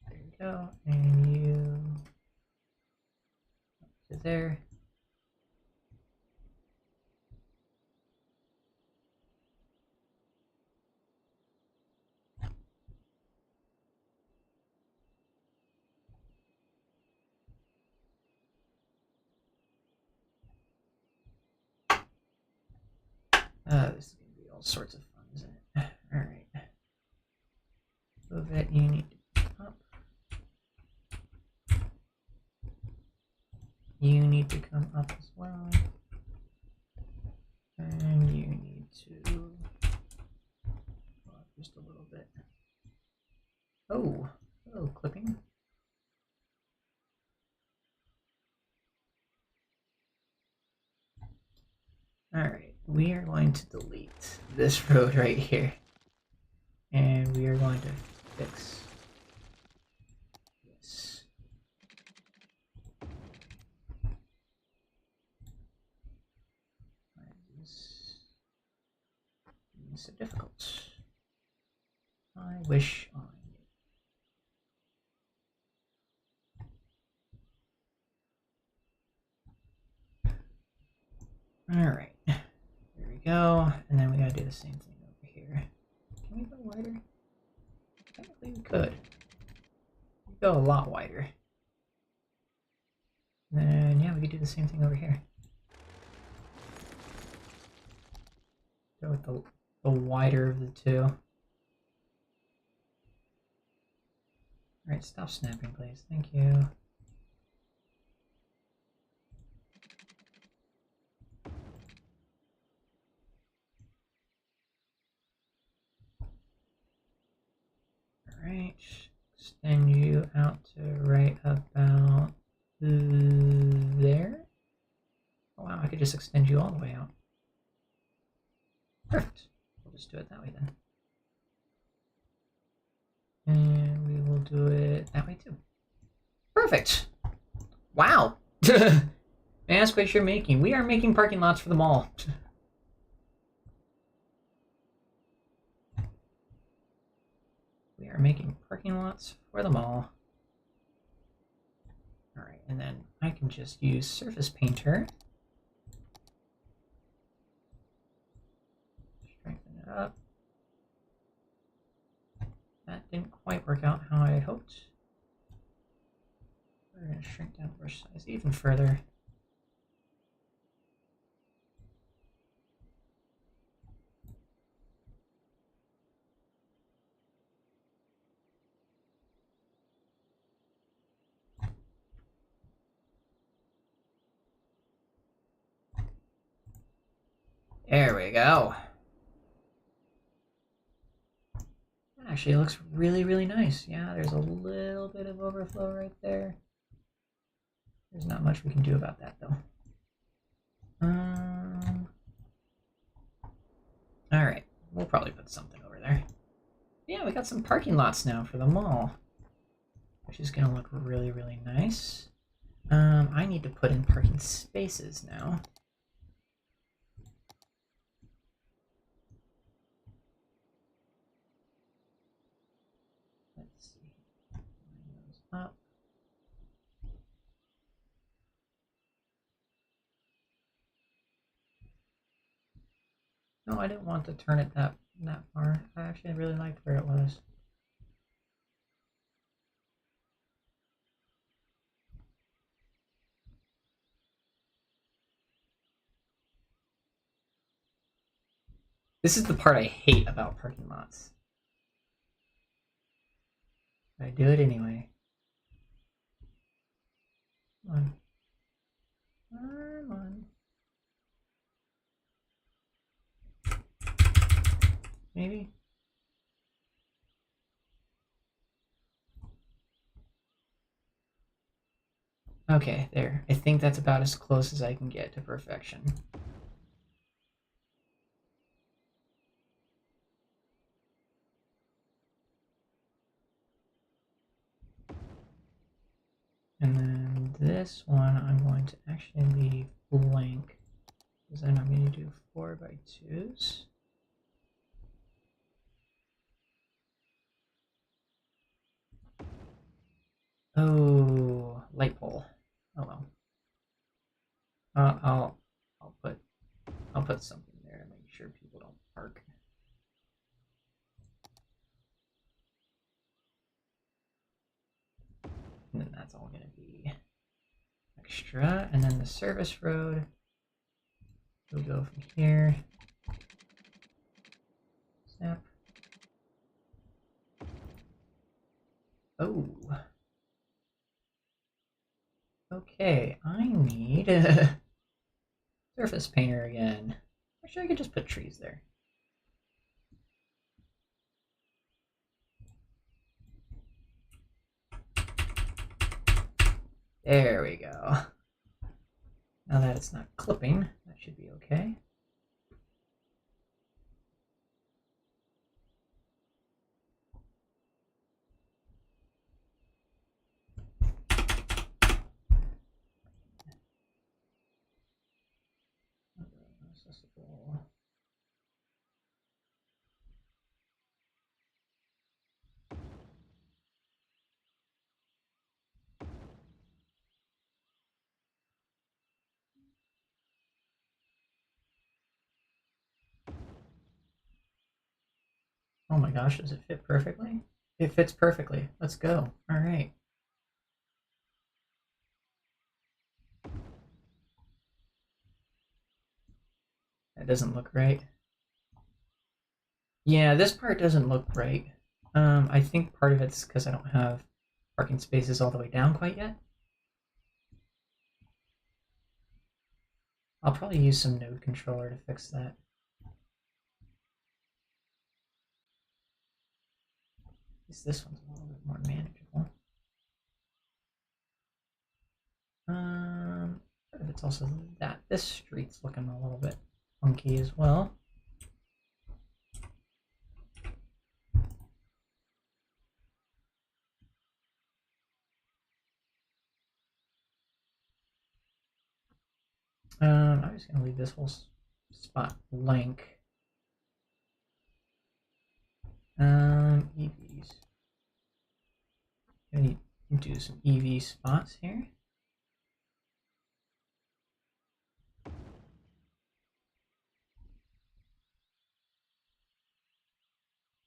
There you go. And you up to there. This is going to be all sorts of fun, isn't it? Alright. Move it, you need to come up. You need to come up as well. And you need to go up just a little bit. Oh, hello, clipping. Alright, we are going to delete this road right here. And we are going to fix this. Why is this so difficult? I wish I knew. Alright. There we go. And then we gotta do the same thing over here. Can we go wider? Technically we could. We go a lot wider. And then yeah, we could do the same thing over here. Go with the wider of the two. Alright, stop snapping please. Thank you. Alright, extend you out to right about there. Oh wow, I could just extend you all the way out. Perfect. We'll just do it that way then. And we will do it that way too. Perfect! Wow! May I ask what you're making? We are making parking lots for the mall. We are making parking lots for the mall. Alright, and then I can just use Surface Painter. Strengthen it up. That didn't quite work out how I had hoped. We're going to shrink down brush size even further. There we go. Actually, it looks really, really nice. Yeah, there's a little bit of overflow right there. There's not much we can do about that, though. Alright, we'll probably put something over there. Yeah, we got some parking lots now for the mall, which is going to look really, really nice. I need to put in parking spaces now. Let's see. Line those up. No, I didn't want to turn it that far. I actually really liked where it was. This is the part I hate about parking lots. But I do it anyway. Come on. Come on. Maybe? Okay, there. I think that's about as close as I can get to perfection. And then this one I'm going to actually leave blank, because then I'm going to do 4x2s. Oh, light pole. Oh well. I'll put something there to make sure people don't park. And then that's all going to be extra. And then the service road will go from here. Snap. Oh. Okay, I need a surface painter again. Actually, I could just put trees there. There we go. Now that it's not clipping, that should be okay. Accessible. Oh my gosh, does it fit perfectly? It fits perfectly. Let's go. All right. That doesn't look right. Yeah, this part doesn't look right. I think part of it's because I don't have parking spaces all the way down quite yet. I'll probably use some node controller to fix that. At least this one's a little bit more manageable. Part of it's also that this street's looking a little bit funky as well. I'm just gonna leave this whole spot blank. EVs. I need to do some EV spots here.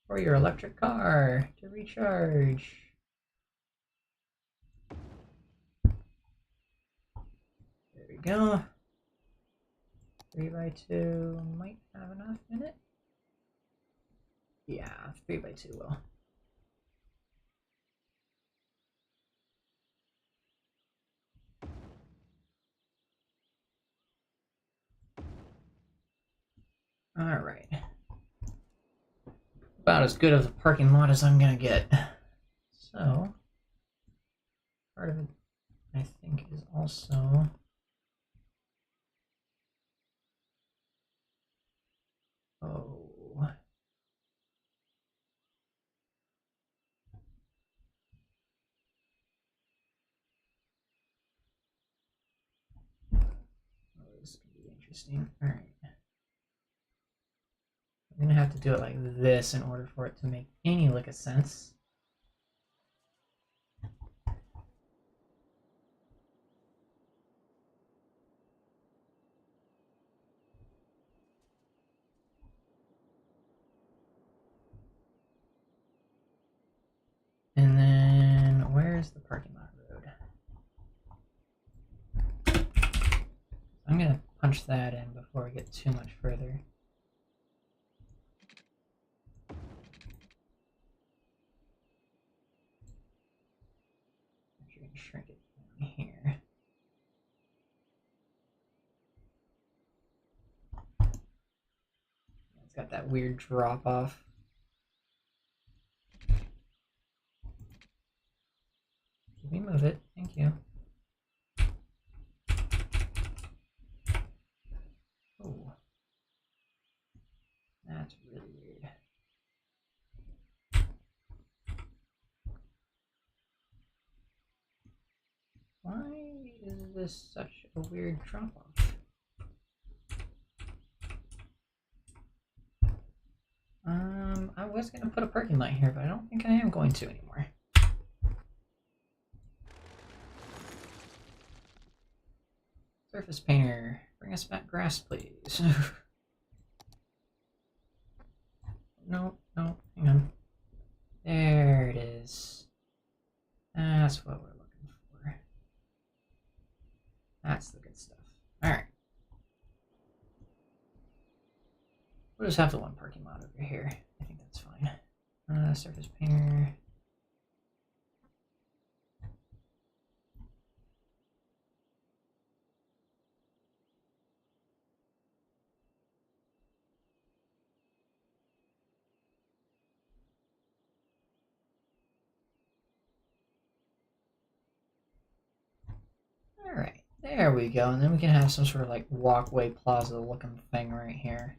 For your electric car to recharge. There we go. 3x2 might have enough in it. Yeah, 3x2 will. Alright. About as good of a parking lot as I'm gonna get. So, part of it, I think, is also... Oh... This could be interesting. Alright. I'm gonna have to do it like this in order for it to make any lick of sense. And then, where's the parking lot road? I'm gonna punch that in before we get too much further. Actually, gonna shrink it down here. It's got that weird drop off. Let me move it. Thank you. Oh, that's really weird. Why is this such a weird drop off? I was gonna put a parking lot here, but I don't think I am going to anymore. Surface painter, bring us back grass, please. No, no, hang on. There it is. That's what we're looking for. That's the good stuff. Alright. We'll just have the one parking lot over here. I think that's fine. Surface painter. Alright, there we go. And then we can have some sort of like walkway plaza looking thing right here.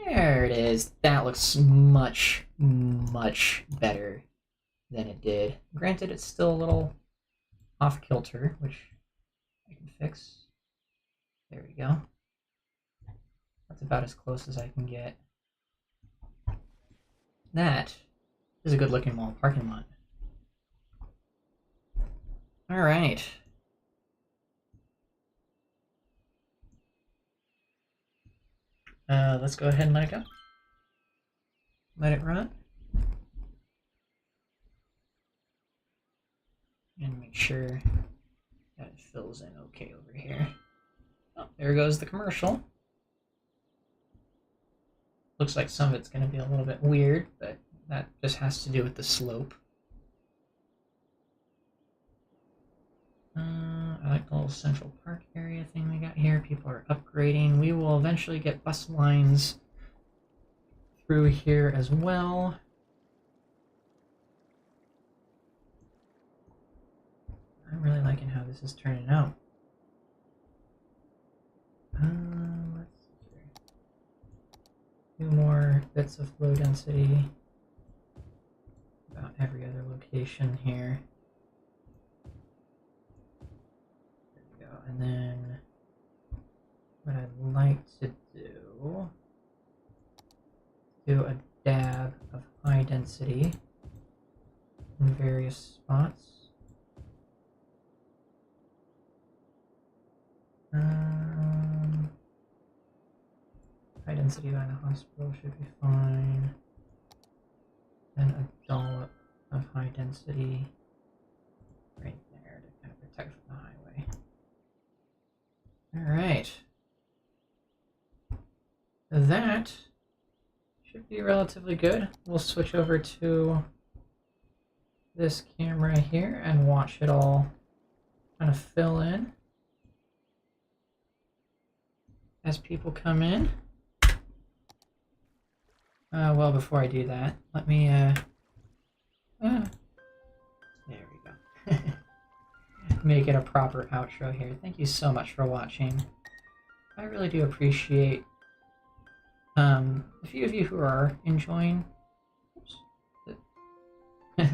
There it is. That looks much, much better than it did. Granted, it's still a little off kilter, which I can fix. There we go. That's about as close as I can get. That is a good looking mall parking lot. All right. Let's go ahead and let it go. Let it run. And make sure that it fills in okay over here. Oh, there goes the commercial. Looks like some of it's going to be a little bit weird, but that just has to do with the slope. I like the little Central Park area thing we got here. People are upgrading. We will eventually get bus lines through here as well. I'm really liking how this is turning out. Let's see here. 2 more bits of low density. About every other location here. There we go. And then what I'd like to do a dab of high density in various spots. High density by the hospital should be fine. Then a dollop of high density right there to kind of protect from the highway. Alright. That should be relatively good. We'll switch over to this camera here and watch it all kind of fill in as people come in. Well, before I do that, let me, there we go. Make it a proper outro here. Thank you so much for watching. I really do appreciate a few of you who are enjoying. A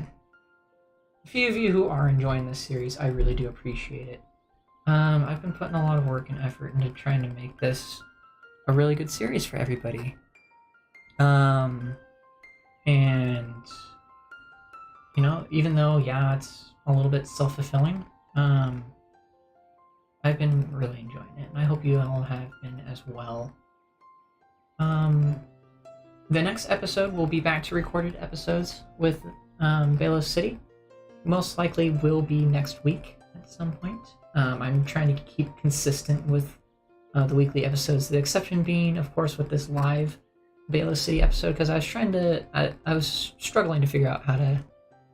few of you who are enjoying this series, I really do appreciate it. I've been putting a lot of work and effort into trying to make this a really good series for everybody. And you know, even though, yeah, it's a little bit self-fulfilling, I've been really enjoying it, and I hope you all have been as well. The next episode will be back to recorded episodes with Velos City. Most likely will be next week at some point. I'm trying to keep consistent with the weekly episodes, the exception being, of course, with this live Velos City episode, because I was struggling to figure out how to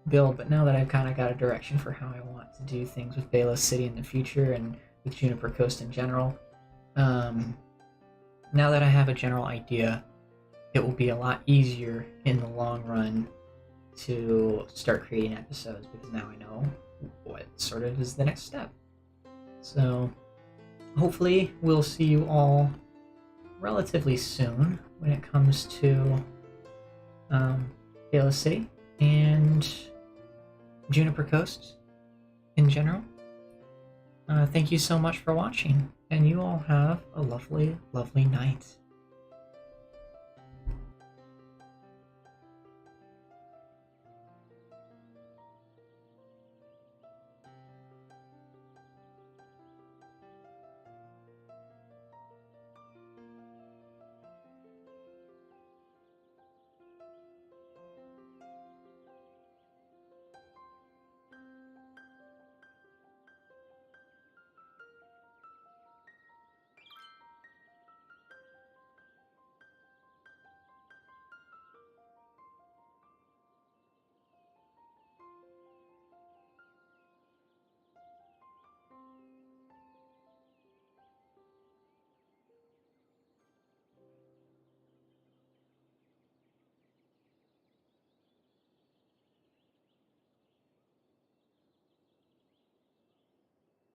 build, but now that I've kind of got a direction for how I want to do things with Velos City in the future and with Juniper Coast in general, now that I have a general idea, it will be a lot easier in the long run to start creating episodes, because now I know what sort of is the next step. So hopefully we'll see you all relatively soon when it comes to Velos City and Juniper Coast in general. Thank you so much for watching, and you all have a lovely, lovely night.